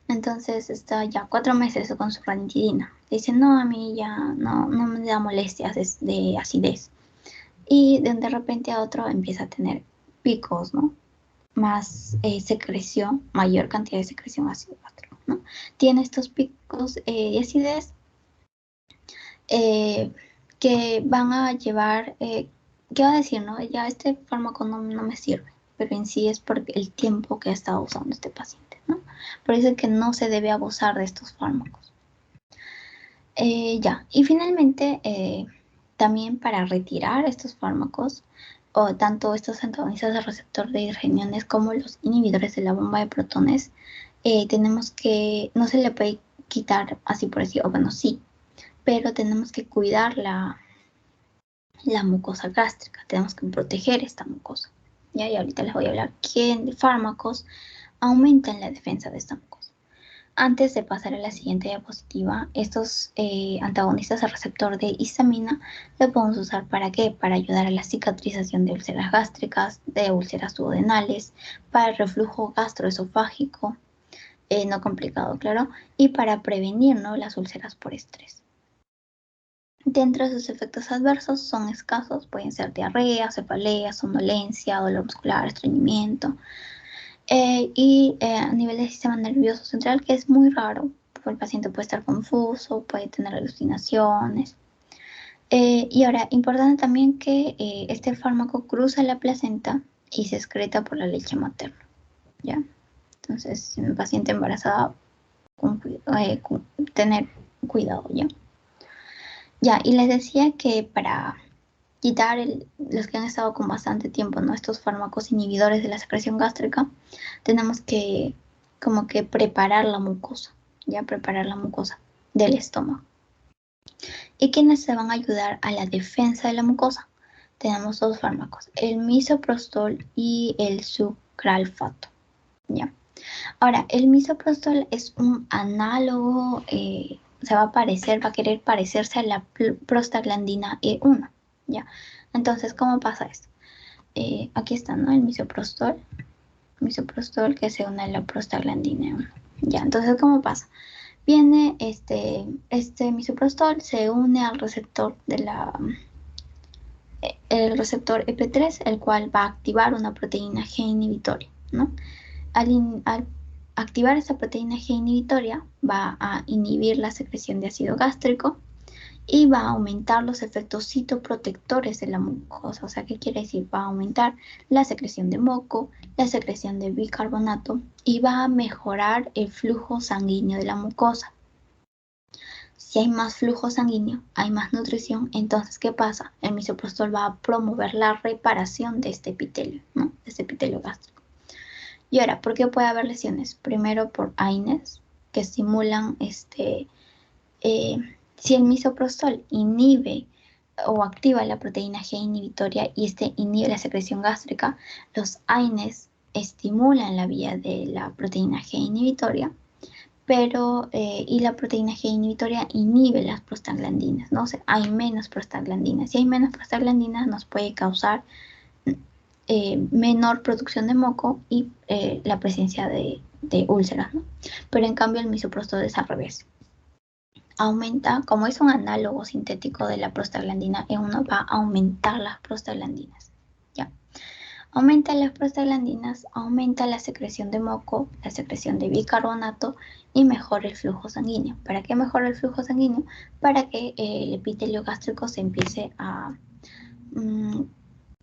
Entonces está ya 4 meses con su ranitidina. Dice, no, a mí ya no me da molestias de acidez. Y de repente a otro empieza a tener picos, ¿no? Más secreción, mayor cantidad de secreción ácido gástrico, ¿no? Tiene estos picos de acidez que van a llevar, ¿qué va a decir, no? Ya este fármaco no me sirve, pero en sí es por el tiempo que ha estado usando este paciente, ¿no? Por eso es que no se debe abusar de estos fármacos. Ya, y finalmente, también para retirar estos fármacos, o tanto estos antagonistas del receptor de hidrogeniones como los inhibidores de la bomba de protones, tenemos que, no se le puede quitar así por así, o bueno, sí, pero tenemos que cuidar la mucosa gástrica, tenemos que proteger esta mucosa. ¿Ya? Y ahorita les voy a hablar qué fármacos aumentan la defensa de esta mucosa. Antes de pasar a la siguiente diapositiva, estos antagonistas al receptor de histamina lo podemos usar ¿para qué? Para ayudar a la cicatrización de úlceras gástricas, de úlceras duodenales, para el reflujo gastroesofágico, no complicado, claro, y para prevenir, ¿no?, las úlceras por estrés. Dentro de sus efectos adversos son escasos, pueden ser diarrea, cefalea, somnolencia, dolor muscular, estreñimiento. A nivel del sistema nervioso central, que es muy raro, el paciente puede estar confuso, puede tener alucinaciones. Y ahora, importante también que este fármaco cruza la placenta y se excreta por la leche materna, ¿ya? Entonces, en un paciente embarazada, tener cuidado, ¿ya? Ya, y les decía que para quitar los que han estado con bastante tiempo, ¿no?, estos fármacos inhibidores de la secreción gástrica, tenemos que como que preparar la mucosa, ya preparar la mucosa del estómago. ¿Y quiénes se van a ayudar a la defensa de la mucosa? Tenemos dos fármacos, el misoprostol y el sucralfato, ¿ya? Ahora, el misoprostol es un análogo, va a querer parecerse a la prostaglandina E1, ¿ya? Entonces, ¿cómo pasa esto? Aquí está, ¿no?, el misoprostol que se une a la prostaglandina E1. Ya, entonces, ¿cómo pasa? Viene este misoprostol, se une al receptor el receptor EP3, el cual va a activar una proteína G inhibitoria, ¿no? Al activar esta proteína G inhibitoria, va a inhibir la secreción de ácido gástrico y va a aumentar los efectos citoprotectores de la mucosa. O sea, ¿qué quiere decir? Va a aumentar la secreción de moco, la secreción de bicarbonato y va a mejorar el flujo sanguíneo de la mucosa. Si hay más flujo sanguíneo, hay más nutrición, entonces, ¿qué pasa? El misoprostol va a promover la reparación de este epitelio, ¿no?, de este epitelio gástrico. Y ahora, ¿por qué puede haber lesiones? Primero por AINES, que estimulan si el misoprostol inhibe o activa la proteína G inhibitoria y inhibe la secreción gástrica, los AINES estimulan la vía de la proteína G inhibitoria, pero y la proteína G inhibitoria inhibe las prostaglandinas, ¿no? O sea, hay menos prostaglandinas. Si hay menos prostaglandinas nos puede causar menor producción de moco y la presencia de úlceras, ¿no? Pero en cambio el misoprostol es al revés. Aumenta, como es un análogo sintético de la prostaglandina E1, va a aumentar las prostaglandinas, ¿ya? Aumenta las prostaglandinas, aumenta la secreción de moco, la secreción de bicarbonato y mejora el flujo sanguíneo. ¿Para qué mejora el flujo sanguíneo? Para que el epitelio gástrico se empiece a...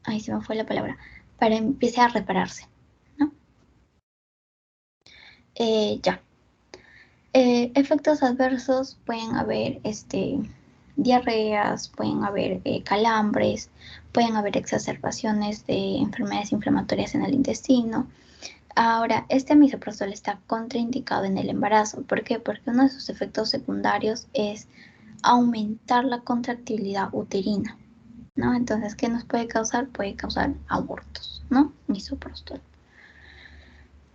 ahí se me fue la palabra. Para empiece a repararse, ¿no? Ya. Efectos adversos pueden haber diarreas, pueden haber calambres, pueden haber exacerbaciones de enfermedades inflamatorias en el intestino. Ahora, este misoprostol está contraindicado en el embarazo. ¿Por qué? Porque uno de sus efectos secundarios es aumentar la contractilidad uterina, ¿no? Entonces, ¿qué nos puede causar? Puede causar abortos, ¿no? Misoprostol.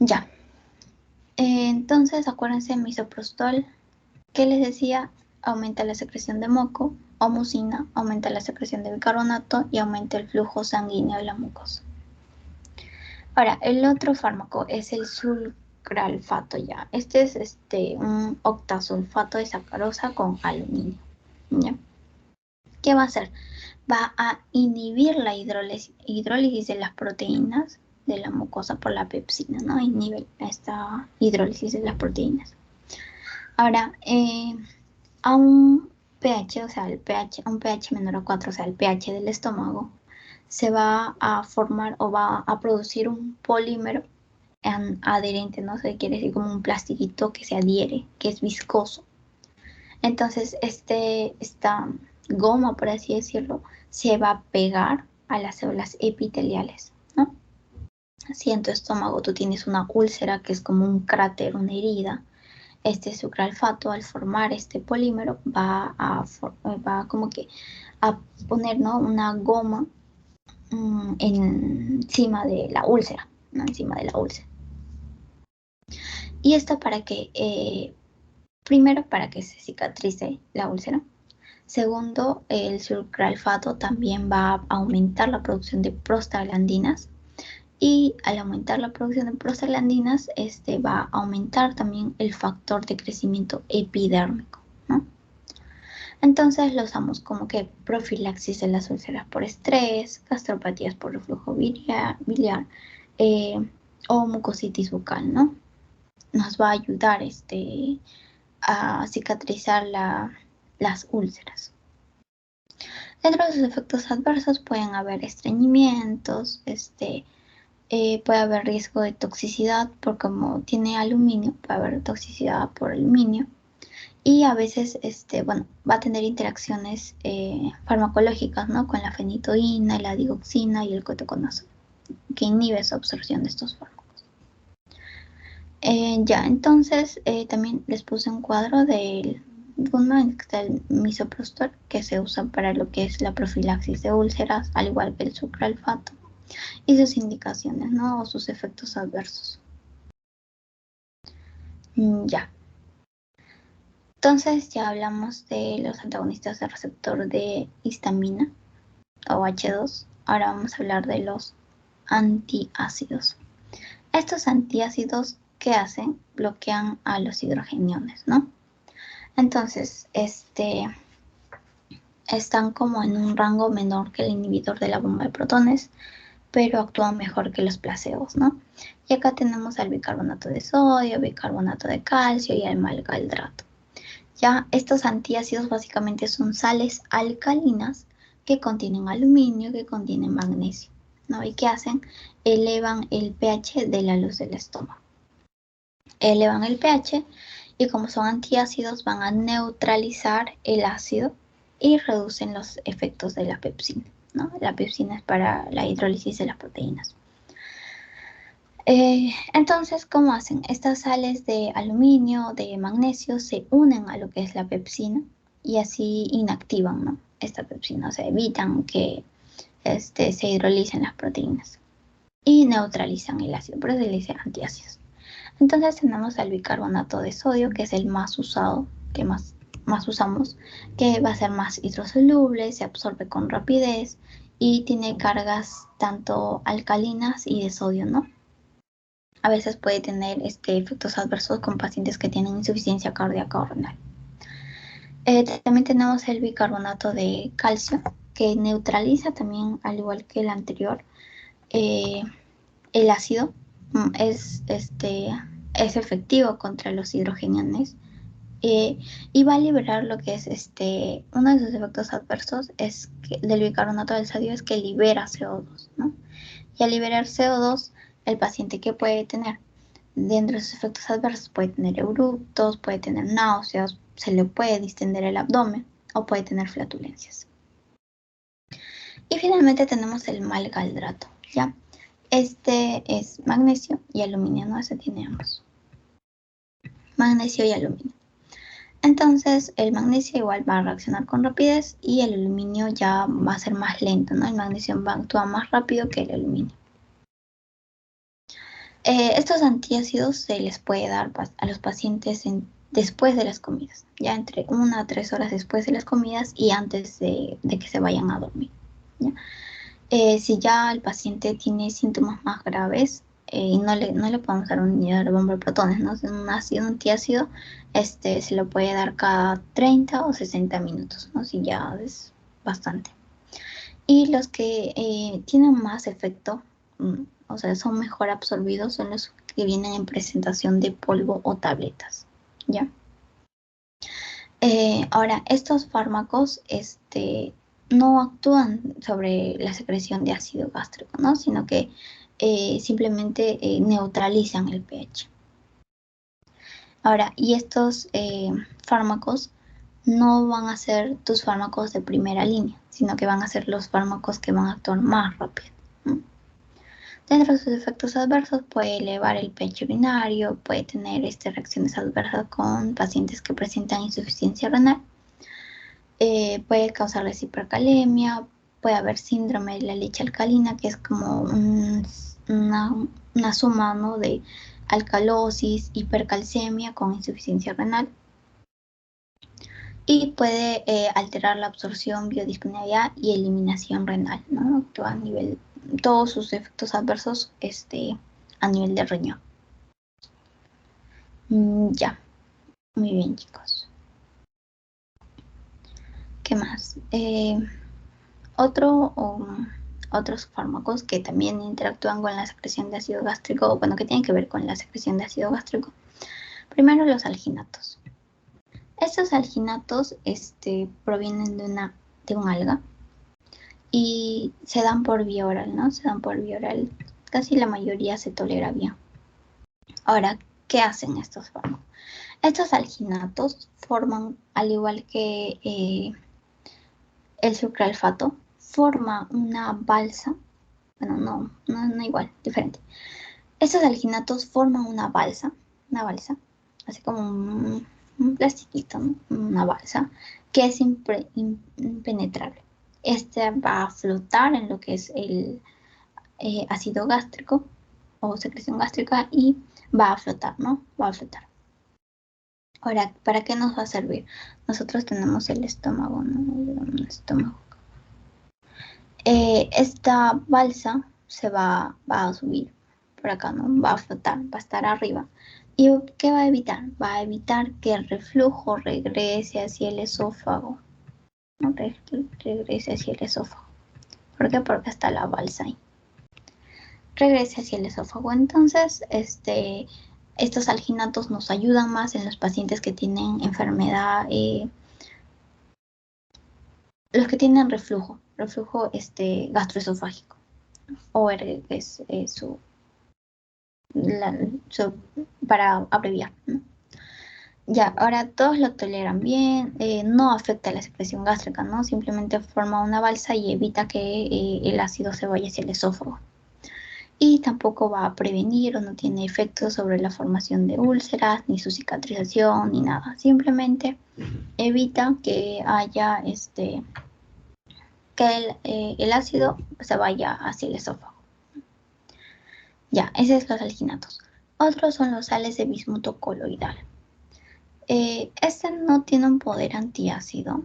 Ya. Entonces, acuérdense, misoprostol, ¿qué les decía? Aumenta la secreción de moco, o mucina, aumenta la secreción de bicarbonato y aumenta el flujo sanguíneo de la mucosa. Ahora, el otro fármaco es el sucralfato ya. Este es un octasulfato de sacarosa con aluminio, ¿ya? ¿Qué va a hacer? Va a inhibir la hidrólisis de las proteínas de la mucosa por la pepsina, ¿no? Inhibe esta hidrólisis de las proteínas. Ahora, a un pH, o sea, a un pH menor a 4, o sea, el pH del estómago, se va a formar o va a producir un polímero adherente, ¿no? Se quiere decir como un plastiquito que se adhiere, que es viscoso. Entonces, esta goma, por así decirlo, se va a pegar a las células epiteliales, ¿no? Si en tu estómago tú tienes una úlcera que es como un cráter, una herida, este sucralfato al formar este polímero va como que a poner, ¿no? Una goma encima de la úlcera, ¿no? Encima de la úlcera. Y esto para que, primero, para que se cicatrice la úlcera. Segundo, el sucralfato también va a aumentar la producción de prostaglandinas. Y al aumentar la producción de prostaglandinas, va a aumentar también el factor de crecimiento epidérmico, ¿no? Entonces lo usamos como que profilaxis de las úlceras por estrés, gastropatías por reflujo biliar o mucositis bucal, ¿no? Nos va a ayudar a cicatrizar las úlceras. Dentro de sus efectos adversos pueden haber estreñimientos, puede haber riesgo de toxicidad por como tiene aluminio, puede haber toxicidad por aluminio y a veces va a tener interacciones farmacológicas, ¿no? Con la fenitoína, la digoxina y el ketoconazol, que inhibe su absorción de estos fármacos. Ya, entonces también les puse un cuadro del misoprostol que se usa para lo que es la profilaxis de úlceras, al igual que el sucralfato, y sus indicaciones, ¿no? O sus efectos adversos. Ya. Entonces ya hablamos de los antagonistas del receptor de histamina o H2. Ahora vamos a hablar de los antiácidos. Estos antiácidos, ¿qué hacen? Bloquean a los hidrogeniones, ¿no? Entonces, están como en un rango menor que el inhibidor de la bomba de protones, pero actúan mejor que los placebos, ¿no? Y acá tenemos al bicarbonato de sodio, bicarbonato de calcio y el malgaldrato. Ya estos antiácidos básicamente son sales alcalinas que contienen aluminio, que contienen magnesio, ¿no? ¿Y qué hacen? Elevan el pH de la luz del estómago. Elevan el pH y como son antiácidos van a neutralizar el ácido y reducen los efectos de la pepsina, ¿no? La pepsina es para la hidrólisis de las proteínas. Entonces, ¿cómo hacen? Estas sales de aluminio, de magnesio, se unen a lo que es la pepsina y así inactivan, ¿no? Esta pepsina, o sea, evitan que se hidrolicen las proteínas. y neutralizan el ácido, por eso se le dice antiácidos. Entonces tenemos el bicarbonato de sodio, que es el más usado, que más usamos, que va a ser más hidrosoluble, se absorbe con rapidez y tiene cargas tanto alcalinas y de sodio, ¿no? A veces puede tener efectos adversos con pacientes que tienen insuficiencia cardíaca o renal. También tenemos el bicarbonato de calcio, que neutraliza también, al igual que el anterior, el ácido. Es efectivo contra los hidrogeniones y va a liberar lo que es uno de sus efectos adversos es del bicarbonato del sodio es que libera CO2, ¿no? Y al liberar CO2, el paciente, ¿qué puede tener? Dentro de sus efectos adversos puede tener eructos, puede tener náuseas, se le puede distender el abdomen o puede tener flatulencias. Y finalmente tenemos el malgaldrato, ¿ya? Este es magnesio y aluminio, ¿no? Ese tiene ambos. Magnesio y aluminio. Entonces el magnesio igual va a reaccionar con rapidez y el aluminio ya va a ser más lento, ¿no? El magnesio va a actuar más rápido que el aluminio. Estos antiácidos se les puede dar a los pacientes después de las comidas, ya entre 1 a 3 horas después de las comidas y antes de que se vayan a dormir, ¿ya? Si ya el paciente tiene síntomas más graves y no le podemos dar un inhibidor de bomba de protones, ¿no? Un ácido antiácido se lo puede dar cada 30 o 60 minutos, ¿no? Si ya es bastante. Y los que tienen más efecto, o sea, son mejor absorbidos, son los que vienen en presentación de polvo o tabletas, ¿ya? Ahora, estos fármacos, no actúan sobre la secreción de ácido gástrico, ¿no? Sino que simplemente neutralizan el pH. Ahora, y estos fármacos no van a ser tus fármacos de primera línea, sino que van a ser los fármacos que van a actuar más rápido, ¿no? Dentro de sus efectos adversos puede elevar el pH urinario, puede tener reacciones adversas con pacientes que presentan insuficiencia renal. Puede causarles hipercalemia, puede haber síndrome de la leche alcalina, que es como una suma, ¿no? De alcalosis, hipercalcemia con insuficiencia renal. Y puede alterar la absorción, biodisponibilidad y eliminación renal, ¿no? Actúa a nivel, todos sus efectos adversos a nivel de riñón. Ya, muy bien, chicos. ¿Qué más? Otros fármacos que también interactúan con la secreción de ácido gástrico, bueno, que tienen que ver con la secreción de ácido gástrico. Primero, los alginatos. Estos alginatos provienen de un alga y se dan por vía oral, ¿no? Se dan por vía oral. Casi la mayoría se tolera bien. Ahora, ¿qué hacen estos fármacos? Estos alginatos forman, al igual que el sucralfato, forma una balsa. Bueno, no igual, diferente. Estos alginatos forman una balsa, así como un plastiquito, ¿no? Una balsa, que es impenetrable. Va a flotar en lo que es el ácido gástrico o secreción gástrica y va a flotar, ¿no? Va a flotar. Ahora, ¿para qué nos va a servir? Nosotros tenemos el estómago, ¿no? El estómago. Esta balsa se va a subir por acá, ¿no? Va a flotar, va a estar arriba. ¿Y qué va a evitar? Va a evitar que el reflujo regrese hacia el esófago, ¿no? Regrese hacia el esófago. ¿Por qué? Porque está la balsa ahí. Regrese hacia el esófago. Entonces, estos alginatos nos ayudan más en los pacientes que tienen enfermedad, los que tienen reflujo gastroesofágico, o es para abreviar, ¿no? Ya, ahora todos lo toleran bien, no afecta la secreción gástrica, ¿no? Simplemente forma una balsa y evita que el ácido se vaya hacia el esófago. Y tampoco va a prevenir o no tiene efectos sobre la formación de úlceras, ni su cicatrización, ni nada. Simplemente evita que haya que el ácido se vaya hacia el esófago. Ya, esos son los alginatos. Otros son los sales de bismuto coloidal. Este no tiene un poder antiácido,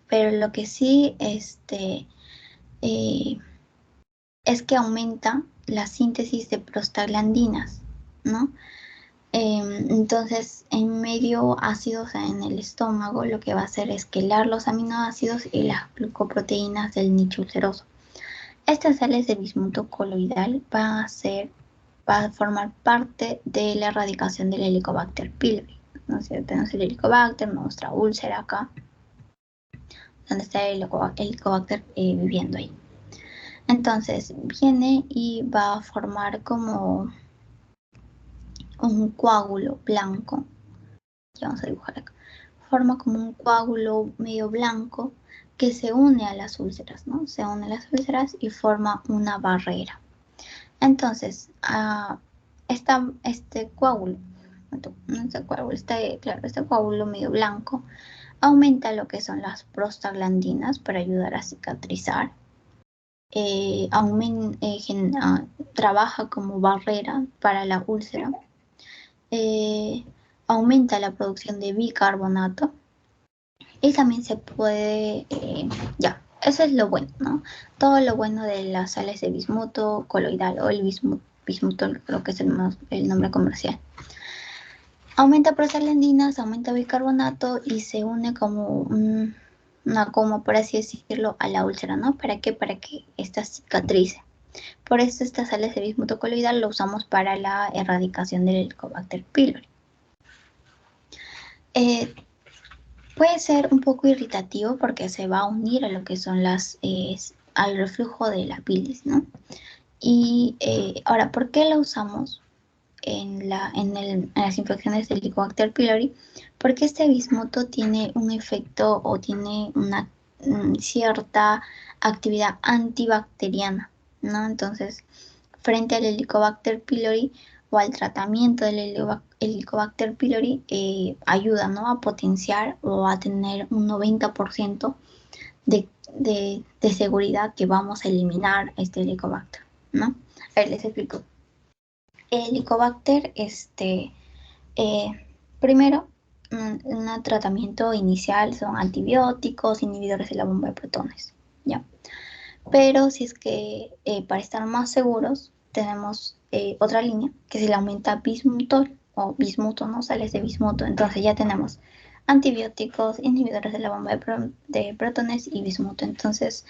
pero lo que sí es que aumenta la síntesis de prostaglandinas, ¿no? Entonces, en medio ácido, o sea, en el estómago, lo que va a hacer es quelar los aminoácidos y las glucoproteínas del nicho ulceroso. Estas sales de bismuto coloidal va a formar parte de la erradicación del Helicobacter pylori. ¿No? Si tenemos el Helicobacter, nuestra úlcera acá, donde está el Helicobacter viviendo ahí. Entonces viene y va a formar como un coágulo blanco. Ya vamos a dibujar acá. Forma como un coágulo medio blanco que se une a las úlceras, ¿no? Se une a las úlceras y forma una barrera. Entonces, este coágulo, este coágulo medio blanco aumenta lo que son las prostaglandinas para ayudar a cicatrizar. Trabaja como barrera para la úlcera. Aumenta la producción de bicarbonato y también se puede, eso es lo bueno, ¿no? Todo lo bueno de las sales de bismuto coloidal o el bismutol, creo que es el nombre comercial. Aumenta prostaglandinas, aumenta bicarbonato y se une como una coma, por así decirlo, a la úlcera, ¿no? ¿Para qué? Para que esta cicatrice. Por eso estas sales de bismuto coloidal lo usamos para la erradicación del Helicobacter pylori. Puede ser un poco irritativo porque se va a unir a lo que son al reflujo de la bilis, ¿no? Y ahora, ¿por qué la usamos en las infecciones del Helicobacter pylori? Porque este bismuto tiene un efecto o tiene una cierta actividad antibacteriana, ¿no? Entonces, frente al Helicobacter pylori o al tratamiento del Helicobacter pylori, ayuda, ¿no? A potenciar o a tener un 90% de seguridad que vamos a eliminar este Helicobacter, ¿no? A ver, les explico. El Helicobacter, primero, un tratamiento inicial son antibióticos, inhibidores de la bomba de protones, ¿ya? Pero si es que para estar más seguros tenemos otra línea que se le aumenta bismutol o bismuto, ¿no? Sales de bismuto. Entonces ya tenemos antibióticos, inhibidores de la bomba de protones y bismuto. Entonces,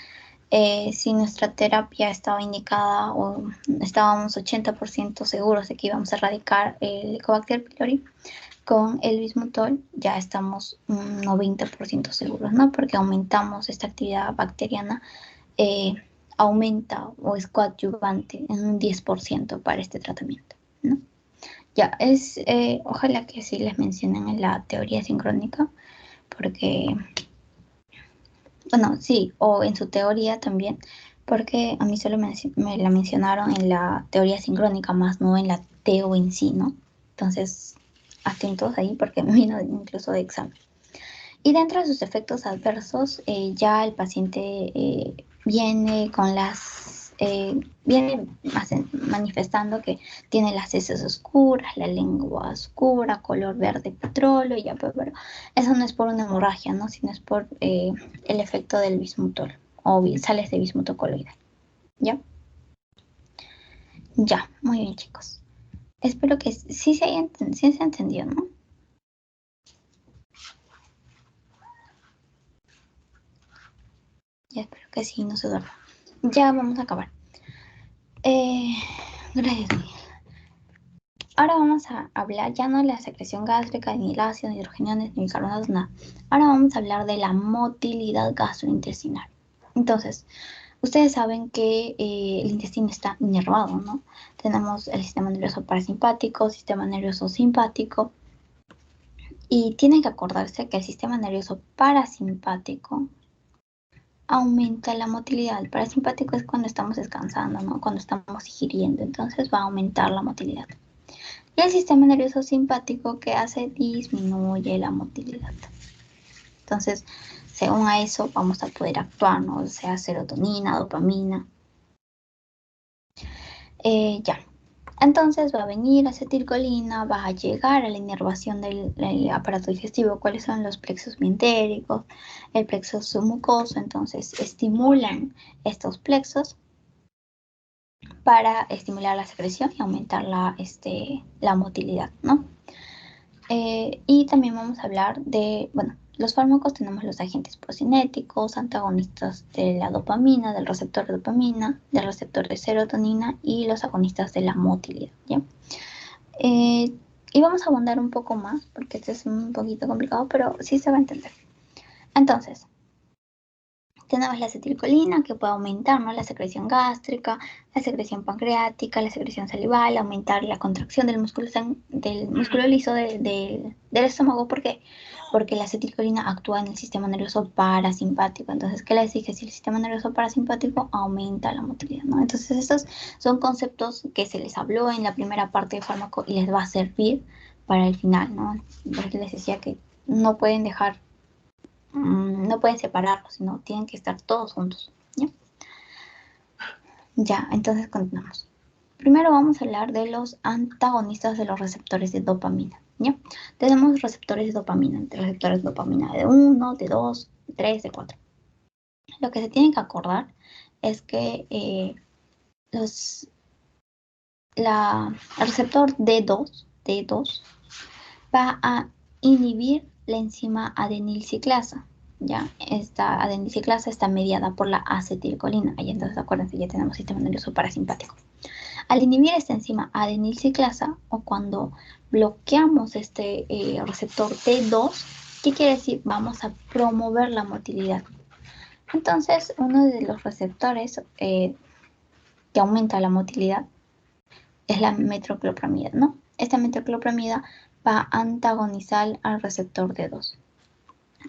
si nuestra terapia estaba indicada o estábamos 80% seguros de que íbamos a erradicar el Helicobacter pylori, con el bismutol ya estamos un 90% seguros, ¿no? Porque aumentamos esta actividad bacteriana, aumenta o es coadyuvante en un 10% para este tratamiento, ¿no? Ya, ojalá que sí les mencionen en la teoría sincrónica, porque, bueno, sí, o en su teoría también, porque a mí solo me la mencionaron en la teoría sincrónica, más no en la teo en sí, ¿no? Entonces, atentos ahí porque me vino incluso de examen. Y dentro de sus efectos adversos, ya el paciente viene manifestando que tiene las heces oscuras, la lengua oscura, color verde petróleo, ya, pero eso no es por una hemorragia, ¿no? Sino es por el efecto del bismutol o sales de bismuto coloidal, ¿ya? Ya, muy bien, chicos. Espero que sí se entendió, ¿no? Ya espero que sí, no se duerma. Ya vamos a acabar. Gracias, Miguel. Ahora vamos a hablar ya no de la secreción gástrica, ni el ácido, ni hidrogeniones, ni bicarbonatos, nada. Ahora vamos a hablar de la motilidad gastrointestinal. Entonces, ustedes saben que el intestino está inervado, ¿no? Tenemos el sistema nervioso parasimpático, sistema nervioso simpático, y tienen que acordarse que el sistema nervioso parasimpático aumenta la motilidad. El parasimpático es cuando estamos descansando, ¿no? Cuando estamos digiriendo, entonces va a aumentar la motilidad. Y el sistema nervioso simpático, ¿qué hace? Disminuye la motilidad. Entonces, según a eso vamos a poder actuar, ¿no? O sea, serotonina, dopamina. Ya. Entonces va a venir acetilcolina, va a llegar a la inervación del aparato digestivo. ¿Cuáles son los plexos meentéricos? El plexo submucoso. Entonces estimulan estos plexos para estimular la secreción y aumentar la motilidad, ¿no? Y también vamos a hablar de, bueno, los fármacos tenemos los agentes procinéticos, antagonistas de la dopamina, del receptor de dopamina, del receptor de serotonina y los agonistas de la motilidad, ¿ya? Y vamos a abundar un poco más, porque este es un poquito complicado, pero sí se va a entender. Entonces, tenemos la acetilcolina que puede aumentar, ¿no?, la secreción gástrica, la secreción pancreática, la secreción salival, aumentar la contracción del músculo liso del estómago. ¿Por qué? Porque la acetilcolina actúa en el sistema nervioso parasimpático. Entonces, ¿qué les dije? Si el sistema nervioso parasimpático aumenta la motilidad, ¿no? Entonces, estos son conceptos que se les habló en la primera parte del fármaco y les va a servir para el final, ¿no? Porque les decía que no pueden dejar no pueden separarlos, sino tienen que estar todos juntos. ¿Ya? Ya, entonces continuamos. Primero vamos a hablar de los antagonistas de los receptores de dopamina. ¿Ya? Tenemos receptores de dopamina, receptores de dopamina de 1, de 2, de 3, de 4. Lo que se tienen que acordar es que el receptor D2 va a inhibir la enzima adenilciclasa. Ya, esta adenilciclasa está mediada por la acetilcolina. Ahí entonces acuérdense, ya tenemos sistema nervioso parasimpático. Al inhibir esta enzima adenilciclasa o cuando bloqueamos este receptor T2, ¿qué quiere decir? Vamos a promover la motilidad. Entonces, uno de los receptores que aumenta la motilidad es la metoclopramida, ¿no? Esta metoclopramida va a antagonizar al receptor D2.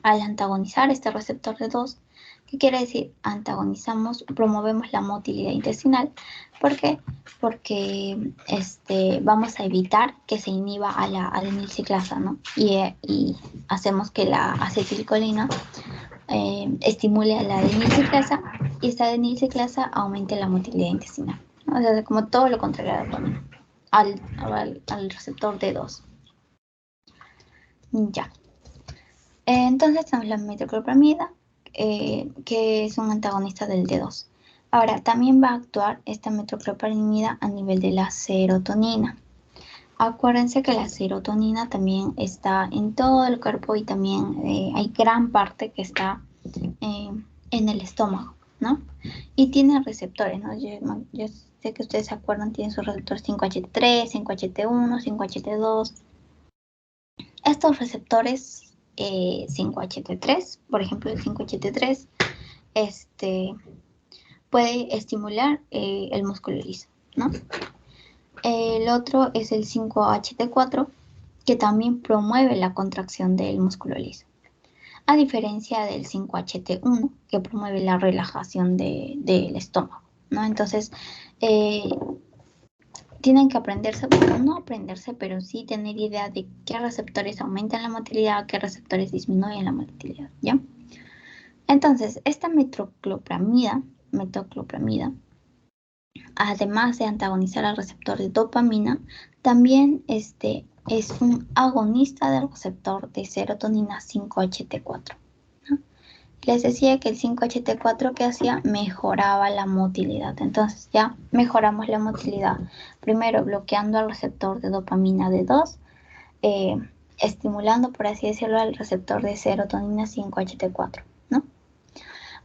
Al antagonizar este receptor D2, ¿qué quiere decir? Antagonizamos, promovemos la motilidad intestinal. ¿Por qué? Porque vamos a evitar que se inhiba a la adenilciclasa, ¿no? Y hacemos que la acetilcolina estimule a la adenilciclasa y esta adenilciclasa aumente la motilidad intestinal, ¿no? O sea, como todo lo contrario a la dopamina, al receptor D2. Ya. Entonces tenemos la metoclopramida, que es un antagonista del D2. Ahora, también va a actuar esta metoclopramida a nivel de la serotonina. Acuérdense que la serotonina también está en todo el cuerpo y también hay gran parte que está en el estómago, ¿no? Y tiene receptores, ¿no? Yo sé que ustedes se acuerdan, tiene sus receptores 5HT3, 5HT1, 5HT2. Estos receptores 5HT3, por ejemplo el 5HT3, puede estimular el músculo liso, ¿no? El otro es el 5HT4, que también promueve la contracción del músculo liso, a diferencia del 5HT1, que promueve la relajación del estómago, ¿no? Entonces, tienen que aprenderse, bueno, no aprenderse, pero sí tener idea de qué receptores aumentan la motilidad, qué receptores disminuyen la motilidad, ¿ya? Entonces, esta metoclopramida, además de antagonizar al receptor de dopamina, también es un agonista del receptor de serotonina 5HT4. ¿No? Les decía que el 5HT4 que hacía mejoraba la motilidad. Entonces ya mejoramos la motilidad. Primero bloqueando al receptor de dopamina D2, estimulando, por así decirlo, al receptor de serotonina 5HT4, ¿no?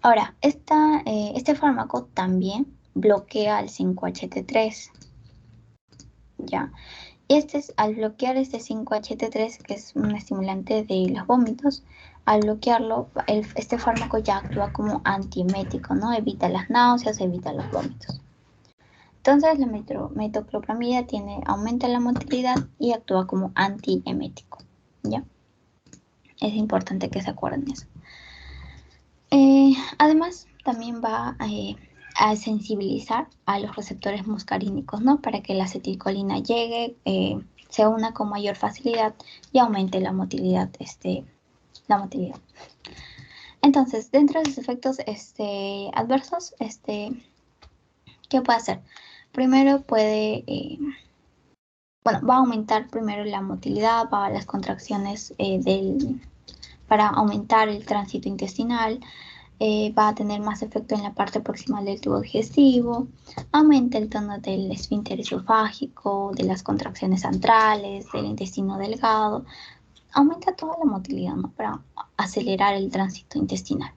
Ahora, este fármaco también bloquea al 5HT3, ¿ya? Al bloquear este 5HT3, que es un estimulante de los vómitos, al bloquearlo, este fármaco ya actúa como antiemético, ¿no? Evita las náuseas, evita los vómitos. Entonces, la metoclopramida aumenta la motilidad y actúa como antiemético, ¿ya? Es importante que se acuerden eso. Además, también va a sensibilizar a los receptores muscarínicos, ¿no? Para que la acetilcolina llegue, se una con mayor facilidad y aumente la motilidad, Entonces, dentro de los efectos adversos, ¿qué puede hacer? primero puede, va a aumentar primero la motilidad, va a las contracciones para aumentar el tránsito intestinal, va a tener más efecto en la parte proximal del tubo digestivo, aumenta el tono del esfínter esofágico, de las contracciones antrales, del intestino delgado, aumenta toda la motilidad, ¿no? Para acelerar el tránsito intestinal.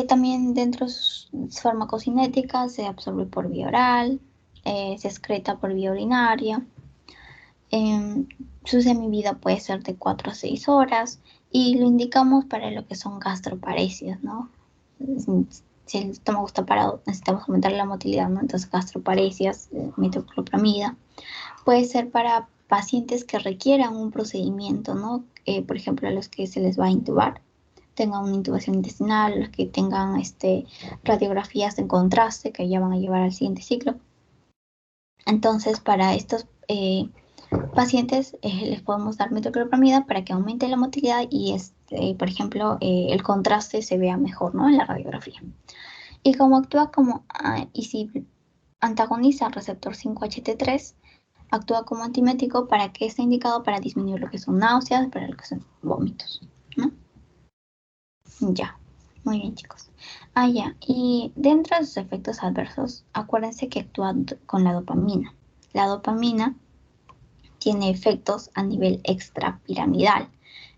También dentro de sus farmacocinéticas se absorbe por vía oral, se excreta por vía urinaria. Su semivida puede ser de 4 a 6 horas y lo indicamos para lo que son gastroparesias, ¿no? Si el estómago está parado, necesitamos aumentar la motilidad, ¿no? Entonces, gastroparesias, metoclopramida. Puede ser para pacientes que requieran un procedimiento, ¿no? Por ejemplo, a los que se les va a intubar, tengan una intubación intestinal, los que tengan radiografías en contraste que ya van a llevar al siguiente ciclo. Entonces, para estos pacientes les podemos dar metoclopramida para que aumente la motilidad y, por ejemplo, el contraste se vea mejor, ¿no? En la radiografía. Y como actúa y si antagoniza el receptor 5-HT3, actúa como antiemético para que esté indicado para disminuir lo que son náuseas, para lo que son vómitos, ¿no? Ya, muy bien, chicos. Ya, y dentro de sus efectos adversos, acuérdense que actúa con la dopamina. La dopamina tiene efectos a nivel extrapiramidal.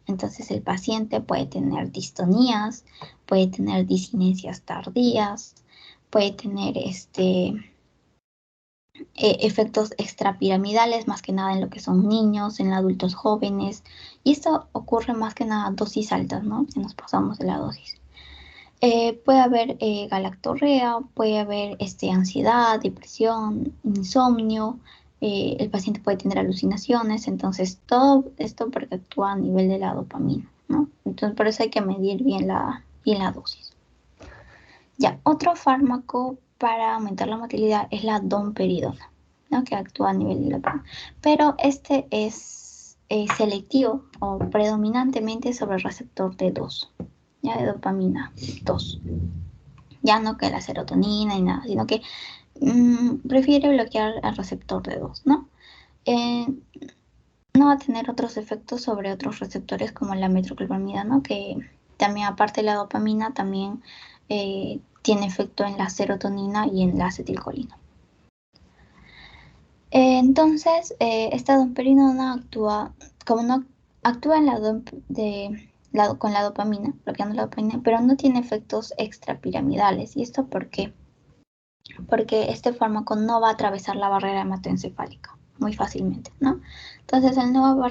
Entonces el paciente puede tener distonías, puede tener disinencias tardías, puede tener efectos extrapiramidales, más que nada en lo que son niños, en adultos jóvenes. Y esto ocurre más que nada a dosis altas, ¿no? Si nos pasamos de la dosis. Puede haber galactorrea, puede haber ansiedad, depresión, insomnio, el paciente puede tener alucinaciones, entonces todo esto porque actúa a nivel de la dopamina, ¿no? Entonces por eso hay que medir bien la dosis. Ya, otro fármaco para aumentar la motilidad es la domperidona, ¿no? Que actúa a nivel de la dopamina, pero este es selectivo o predominantemente sobre el receptor D2. Ya de dopamina 2. Ya no que la serotonina y nada, sino que prefiere bloquear el receptor de 2, ¿no? No va a tener otros efectos sobre otros receptores como la metoclopramida, ¿no? Que también, aparte de la dopamina, también tiene efecto en la serotonina y en la acetilcolina. Entonces, esta domperidona actúa en con la dopamina, bloqueando la dopamina, pero no tiene efectos extrapiramidales. ¿Y esto por qué? Porque este fármaco no va a atravesar la barrera hematoencefálica muy fácilmente, ¿no? Entonces, al no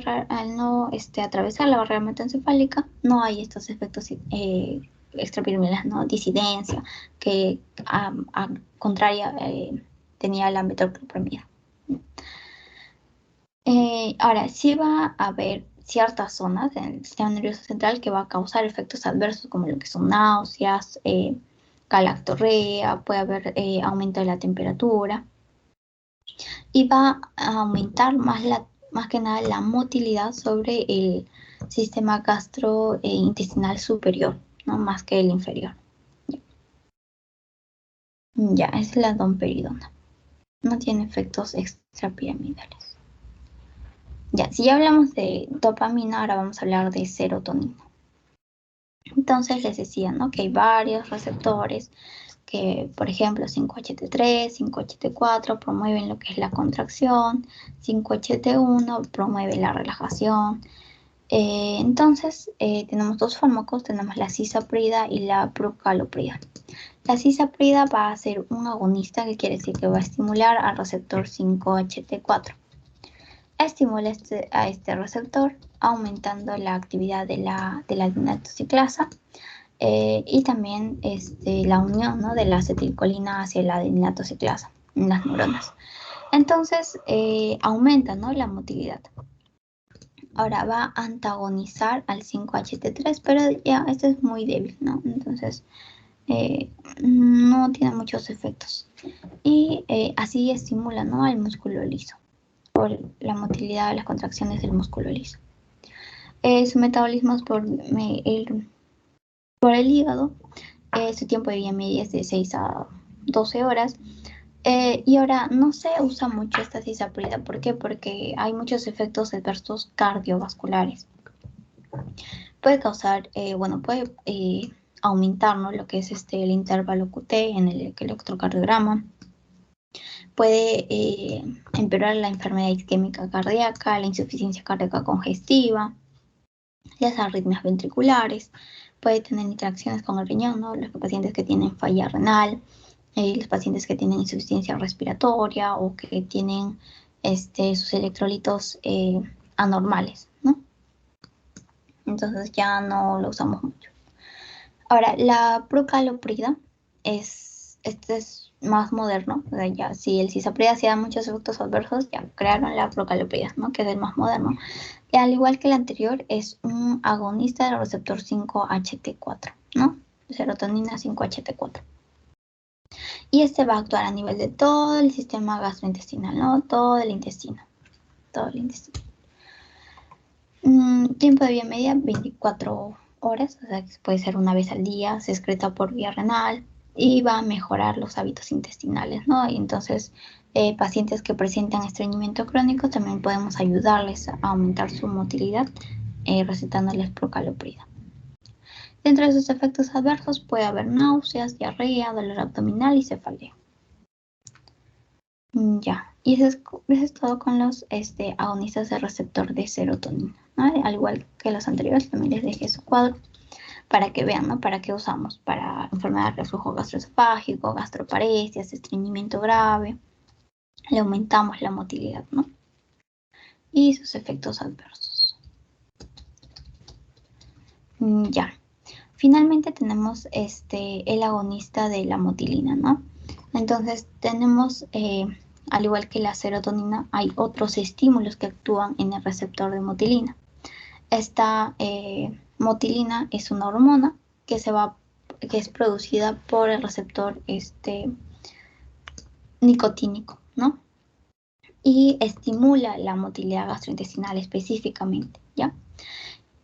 atravesar la barrera hematoencefálica, no hay estos efectos extrapiramidales, ¿no? Disidencia, que a contraria tenía la metoclopramida. Ahora, sí va a haber ciertas zonas en el sistema nervioso central que va a causar efectos adversos como lo que son náuseas, galactorrea, puede haber aumento de la temperatura y va a aumentar más que nada la motilidad sobre el sistema gastrointestinal superior, ¿no? Más que el inferior. Ya, es la domperidona. No tiene efectos extrapiramidales. Ya, si ya hablamos de dopamina, ahora vamos a hablar de serotonina. Entonces les decía, ¿no? Que hay varios receptores que, por ejemplo, 5-HT3, 5-HT4 promueven lo que es la contracción, 5-HT1 promueve la relajación. Entonces, tenemos dos fármacos, tenemos la cisaprida y la procaloprida. La cisaprida va a ser un agonista, que quiere decir que va a estimular al receptor 5-HT4. Estimula a este receptor aumentando la actividad de la adenatociclasa y también la unión, ¿no? De la acetilcolina hacia la adenatociclasa en las neuronas. Entonces aumenta, ¿no? La motilidad. Ahora va a antagonizar al 5-HT3, pero ya este es muy débil, ¿no? Entonces no tiene muchos efectos. Y así estimula, ¿no? Al músculo liso por la motilidad de las contracciones del músculo liso. Su metabolismo es por el hígado. Su tiempo de vida media es de 6 a 12 horas. Y ahora no se usa mucho esta cisaprida. ¿Por qué? Porque hay muchos efectos adversos cardiovasculares. Puede causar, puede aumentar, ¿no?, lo que es el intervalo QT en el electrocardiograma. Puede empeorar la enfermedad isquémica cardíaca, la insuficiencia cardíaca congestiva, las arritmias ventriculares. Puede tener interacciones con el riñón, ¿no?, los pacientes que tienen falla renal, los pacientes que tienen insuficiencia respiratoria o que tienen sus electrolitos anormales, ¿no? Entonces ya no lo usamos mucho. Ahora, la procaloprida este es más moderno. O sea, ya, si el cisaprida hacía muchos efectos adversos, ya crearon la procaloprida, ¿no?, que es el más moderno. Y al igual que el anterior, es un agonista del receptor 5-HT4, ¿no? Serotonina 5-HT4. Y este va a actuar a nivel de todo el sistema gastrointestinal, ¿no? Todo el intestino. Todo el intestino. Tiempo de vía media, 24 horas, o sea, que puede ser una vez al día, se excreta por vía renal y va a mejorar los hábitos intestinales, ¿no? Y entonces, pacientes que presentan estreñimiento crónico también podemos ayudarles a aumentar su motilidad recetándoles procaloprida. Dentro de sus efectos adversos puede haber náuseas, diarrea, dolor abdominal y cefalea. Ya, y eso es todo con los agonistas del receptor de serotonina, ¿no? Al igual que los anteriores, también les dejé su cuadro para que vean, ¿no?, para qué usamos. Para enfermedad de reflujo gastroesofágico, gastroparesias, estreñimiento grave, le aumentamos la motilidad, ¿no? Y sus efectos adversos. Ya. Finalmente tenemos el agonista de la motilina, ¿no? Entonces tenemos, al igual que la serotonina, hay otros estímulos que actúan en el receptor de motilina. Esta motilina es una hormona que es producida por el receptor nicotínico, ¿no? Y estimula la motilidad gastrointestinal específicamente, ¿ya?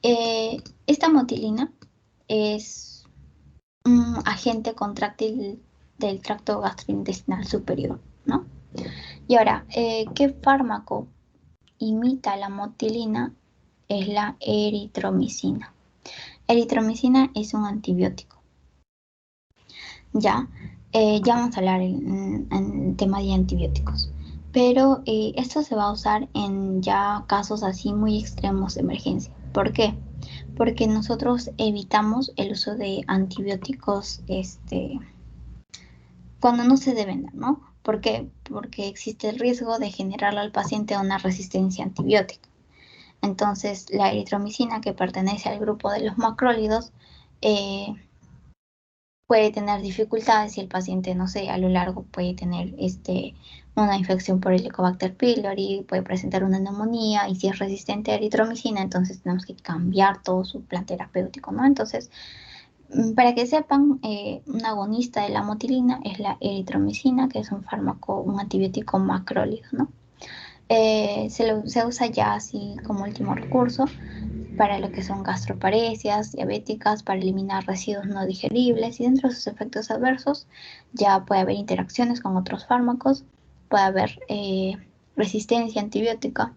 Esta motilina es un agente contráctil del tracto gastrointestinal superior, ¿no? Y ahora, ¿qué fármaco imita la motilina? Es la eritromicina. Eritromicina es un antibiótico. Ya vamos a hablar en tema de antibióticos. Pero esto se va a usar en ya casos así muy extremos de emergencia. ¿Por qué? Porque nosotros evitamos el uso de antibióticos cuando no se deben dar, ¿no? ¿Por qué? Porque existe el riesgo de generarle al paciente una resistencia antibiótica. Entonces, la eritromicina, que pertenece al grupo de los macrólidos, puede tener dificultades y el paciente, no sé, a lo largo puede tener una infección por Helicobacter pylori, puede presentar una neumonía, y si es resistente a eritromicina, entonces tenemos que cambiar todo su plan terapéutico, ¿no? Entonces, para que sepan, un agonista de la motilina es la eritromicina, que es un fármaco, un antibiótico macrólido, ¿no? Se usa ya así como último recurso para lo que son gastroparesias diabéticas, para eliminar residuos no digeribles, y dentro de sus efectos adversos ya puede haber interacciones con otros fármacos, puede haber resistencia antibiótica,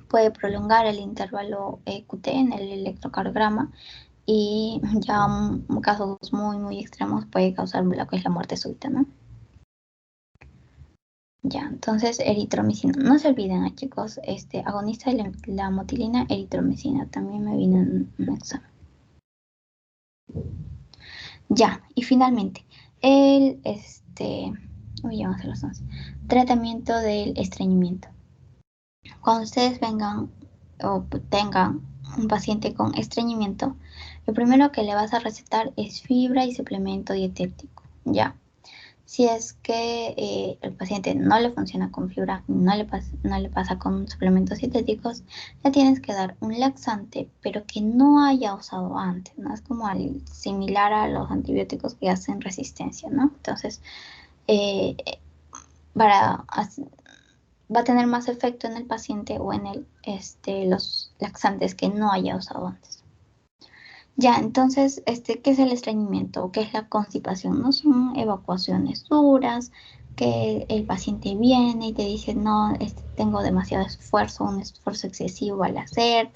puede prolongar el intervalo QT en el electrocardiograma, y ya en casos muy, muy extremos puede causar lo que es la muerte súbita, ¿no? Ya, entonces eritromicina. No se olviden, chicos, agonista de la motilina, eritromicina. También me vino en un examen. Ya, y finalmente, ya vamos a los 11. Tratamiento del estreñimiento. Cuando ustedes vengan o tengan un paciente con estreñimiento, lo primero que le vas a recetar es fibra y suplemento dietético, ¿ya? Si es que el paciente no le funciona con fibra, no le pasa con suplementos dietéticos, le tienes que dar un laxante, pero que no haya usado antes, ¿no? Es como similar a los antibióticos que hacen resistencia, ¿no? Entonces, va a tener más efecto en el paciente o en los laxantes que no haya usado antes. Ya, entonces, ¿qué es el estreñimiento o qué es la constipación? No son evacuaciones duras, que el paciente viene y te dice, no, tengo demasiado esfuerzo, un esfuerzo excesivo al hacer,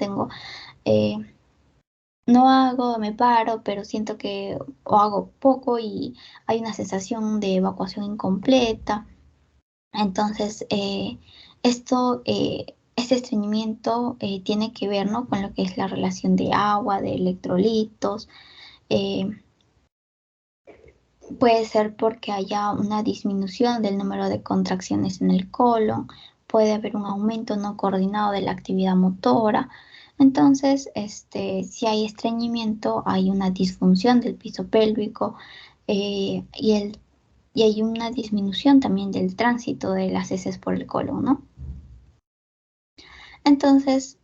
no hago, me paro, pero siento que o hago poco y hay una sensación de evacuación incompleta. Entonces, este estreñimiento tiene que ver, ¿no?, con lo que es la relación de agua, de electrolitos. eh, Puede ser porque haya una disminución del número de contracciones en el colon, puede haber un aumento no coordinado de la actividad motora. Entonces, si hay estreñimiento, hay una disfunción del piso pélvico, y hay una disminución también del tránsito de las heces por el colon, ¿no? Entonces,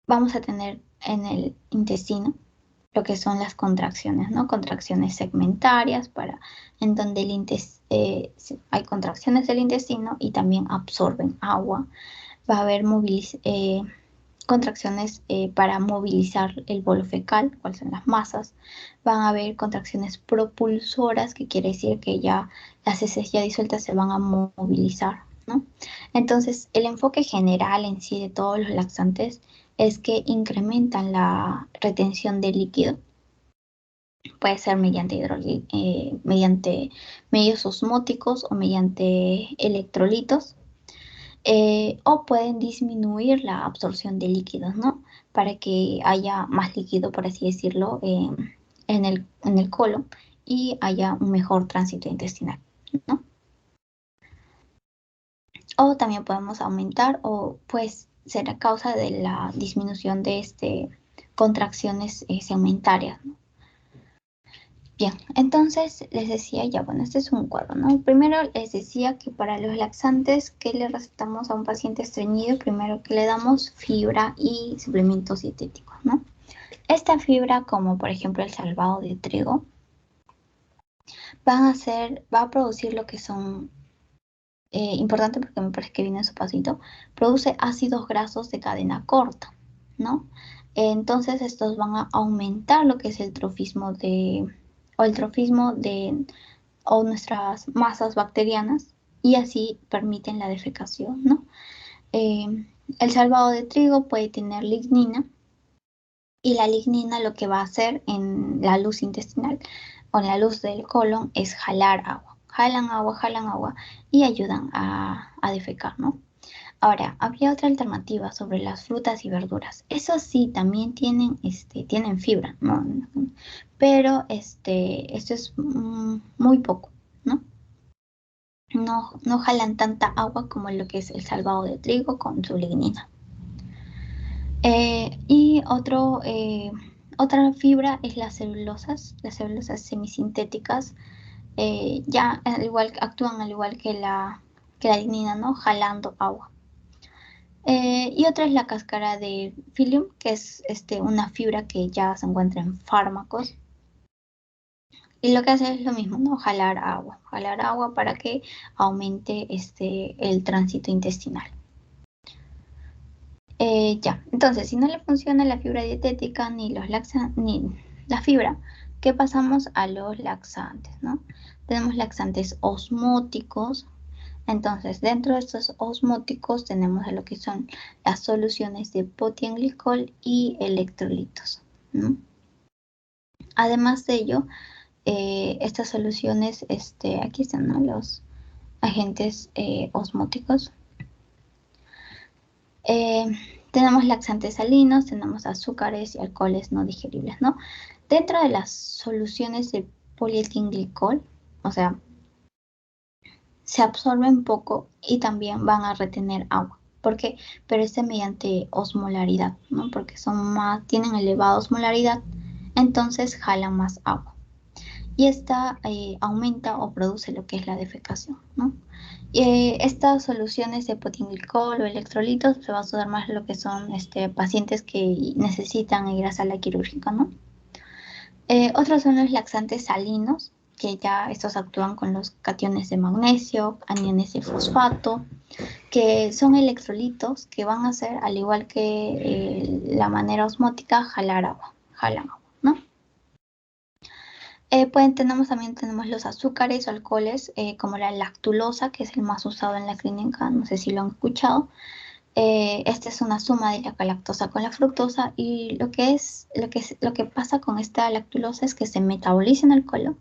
vamos a tener en el intestino lo que son las contracciones, ¿no? Contracciones segmentarias, en donde hay contracciones del intestino y también absorben agua. Va a haber contracciones para movilizar el bolo fecal, cuáles son las masas. Van a haber contracciones propulsoras, que quiere decir que ya las heces ya disueltas se van a movilizar, ¿no? Entonces, el enfoque general en sí de todos los laxantes es que incrementan la retención de líquido. Puede ser mediante medios osmóticos o mediante electrolitos, o pueden disminuir la absorción de líquidos, ¿no? Para que haya más líquido, por así decirlo, en el colon y haya un mejor tránsito intestinal, ¿no? O también podemos aumentar, o pues ser a causa de la disminución de contracciones segmentarias, ¿no? Bien, entonces les decía ya, bueno, este es un cuadro, ¿no? Primero les decía que para los laxantes que le recetamos a un paciente estreñido, primero que le damos fibra y suplementos dietéticos, ¿no? Esta fibra, como por ejemplo el salvado de trigo, va a producir lo que son, importante porque me parece que viene en su pasito, produce ácidos grasos de cadena corta, ¿no? Entonces estos van a aumentar lo que es el trofismo o nuestras masas bacterianas, y así permiten la defecación, ¿no? El salvado de trigo puede tener lignina, y la lignina lo que va a hacer en la luz intestinal o en la luz del colon es jalar agua. Jalan agua y ayudan a defecar, ¿no? Ahora, había otra alternativa sobre las frutas y verduras. Eso sí, también tienen fibra, ¿no? Pero esto es muy poco, ¿no? No jalan tanta agua como lo que es el salvado de trigo con su lignina. Y otra fibra es las celulosas semisintéticas. Ya actúan al igual que la lignina, ¿no? Jalando agua. Y otra es la cáscara de psyllium, que es una fibra que ya se encuentra en fármacos. Y lo que hace es lo mismo, ¿no? Jalar agua para que aumente el tránsito intestinal. Ya, entonces, si no le funciona la fibra dietética ni la fibra, ¿qué pasamos a los laxantes, no? Tenemos laxantes osmóticos. Entonces, dentro de estos osmóticos tenemos lo que son las soluciones de potienglicol y electrolitos, ¿no? Además de ello, estas soluciones, aquí están, ¿no?, los agentes osmóticos. Tenemos laxantes salinos, tenemos azúcares y alcoholes no digeribles, ¿no? Dentro de las soluciones de polietilenglicol, o sea, se absorben poco y también van a retener agua. ¿Por qué? Pero mediante osmolaridad, ¿no? Porque tienen elevada osmolaridad, entonces jalan más agua. Y esta aumenta o produce lo que es la defecación, ¿no? Estas soluciones de potienglicol o electrolitos se va a usar más lo que son pacientes que necesitan ir a sala quirúrgica, ¿no? Otros son los laxantes salinos, que ya estos actúan con los cationes de magnesio, aniones de fosfato, que son electrolitos que van a hacer, al igual que la manera osmótica, jalan agua, ¿no? Tenemos los azúcares o alcoholes, como la lactulosa, que es el más usado en la clínica, no sé si lo han escuchado. Esta es una suma de la galactosa con la fructosa, y lo que pasa con esta lactulosa es que se metaboliza en el colon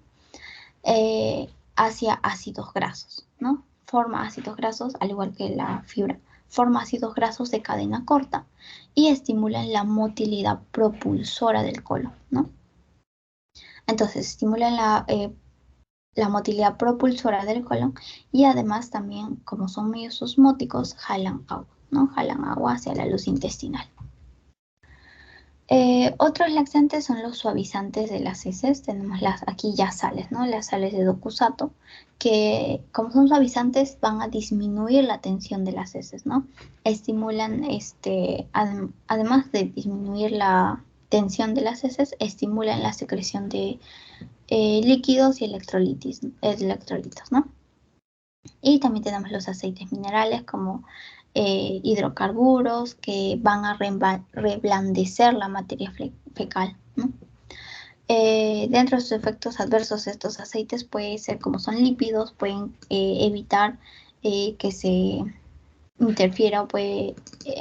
hacia ácidos grasos, ¿no? Forma ácidos grasos, al igual que la fibra, forma ácidos grasos de cadena corta y estimulan la motilidad propulsora del colon, ¿no? Entonces, estimulan la motilidad propulsora del colon, y además también, como son medios osmóticos, jalan agua, ¿no? Jalan agua hacia la luz intestinal. Otros laxantes son los suavizantes de las heces. Tenemos aquí ya sales, ¿no? Las sales de Dokusato, que como son suavizantes van a disminuir la tensión de las heces, ¿no? Estimulan, además de disminuir la tensión de las heces, estimulan la secreción de líquidos y electrolitos, ¿no? Y también tenemos los aceites minerales como hidrocarburos, que van a reblandecer la materia fecal, ¿no? Dentro de sus efectos adversos, estos aceites pueden ser, como son lípidos, pueden evitar que se interfiera, o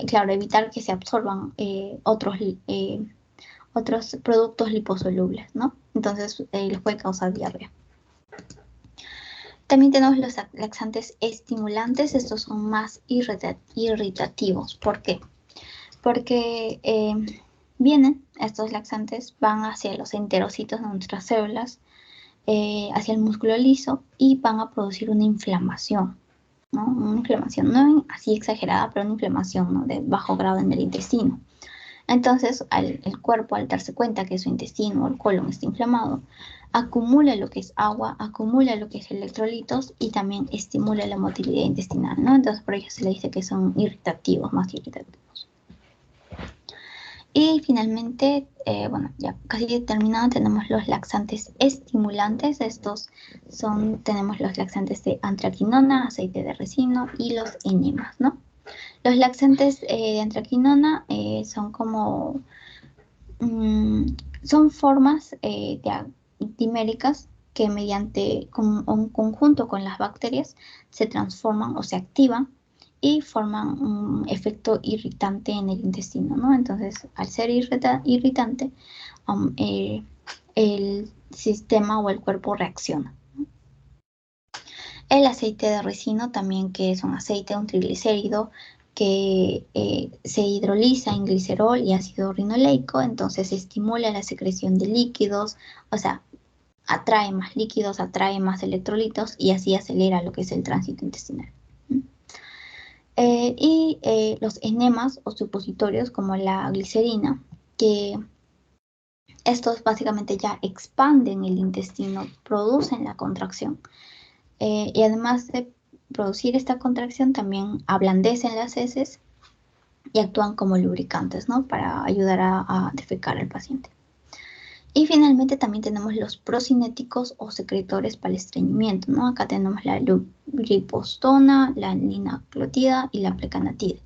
claro, evitar que se absorban otros productos liposolubles, ¿no? Entonces les puede causar diarrea. También tenemos los laxantes estimulantes. Estos son más irritativos. ¿Por qué? Porque estos laxantes van hacia los enterocitos de nuestras células, hacia el músculo liso, y van a producir una inflamación, ¿no? Una inflamación no así exagerada, pero una inflamación, ¿no?, de bajo grado en el intestino. Entonces, el cuerpo, al darse cuenta que su intestino o el colon está inflamado, acumula lo que es agua, acumula lo que es electrolitos, y también estimula la motilidad intestinal, ¿no? Entonces, por ello se le dice que son irritativos, más irritativos. Y finalmente, bueno, ya casi terminado, tenemos los laxantes estimulantes. Tenemos los laxantes de antraquinona, aceite de resino y los enemas, ¿no? Los laxantes de antraquinona son formas diméricas que, mediante un conjunto con las bacterias, se transforman o se activan y forman un efecto irritante en el intestino, ¿no? Entonces, al ser irritante, el sistema o el cuerpo reacciona. El aceite de resino también, que es un aceite, un triglicérido, que se hidroliza en glicerol y ácido rinoleico, entonces estimula la secreción de líquidos, o sea, atrae más líquidos, atrae más electrolitos, y así acelera lo que es el tránsito intestinal. Los enemas o supositorios, como la glicerina, que estos básicamente ya expanden el intestino, producen la contracción. Y además de producir esta contracción, también ablandecen las heces y actúan como lubricantes, ¿no?, para ayudar a defecar al paciente. Y finalmente también tenemos los procinéticos o secretores para el estreñimiento, ¿no? Acá tenemos la ribostona, la linaclotida y la precanatida.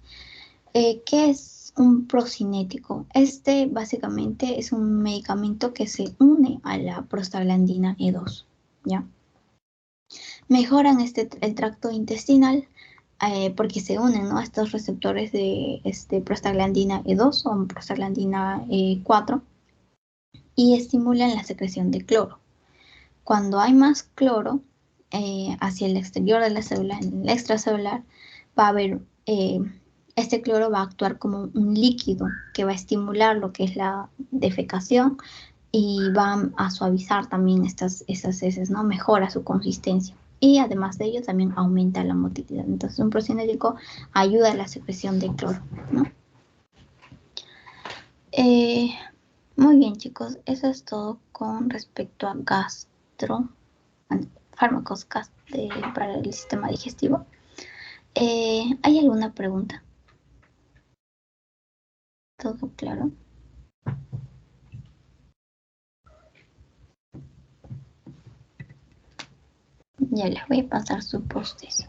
¿Qué es un procinético? Este básicamente es un medicamento que se une a la prostaglandina E2, ¿ya? Mejoran el tracto intestinal, porque se unen, ¿no?, a estos receptores de prostaglandina E2 o prostaglandina E4, y estimulan la secreción de cloro. Cuando hay más cloro hacia el exterior de la célula, en el extracelular, va a haber, este cloro va a actuar como un líquido que va a estimular lo que es la defecación, y va a suavizar también esas heces, ¿no? Mejora su consistencia. Y además de ello, también aumenta la motilidad. Entonces, un procinético ayuda a la secreción de cloro, ¿no? Muy bien, chicos, eso es todo con respecto a fármacos para el sistema digestivo. ¿Hay alguna pregunta? ¿Todo claro? Ya les voy a pasar su post-it.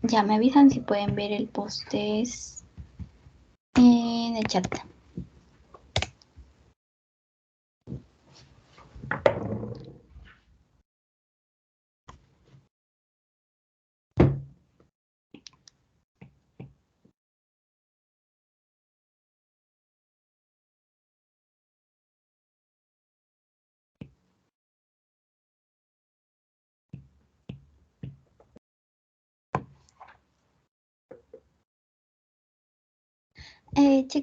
Ya me avisan si pueden ver el post en el chat.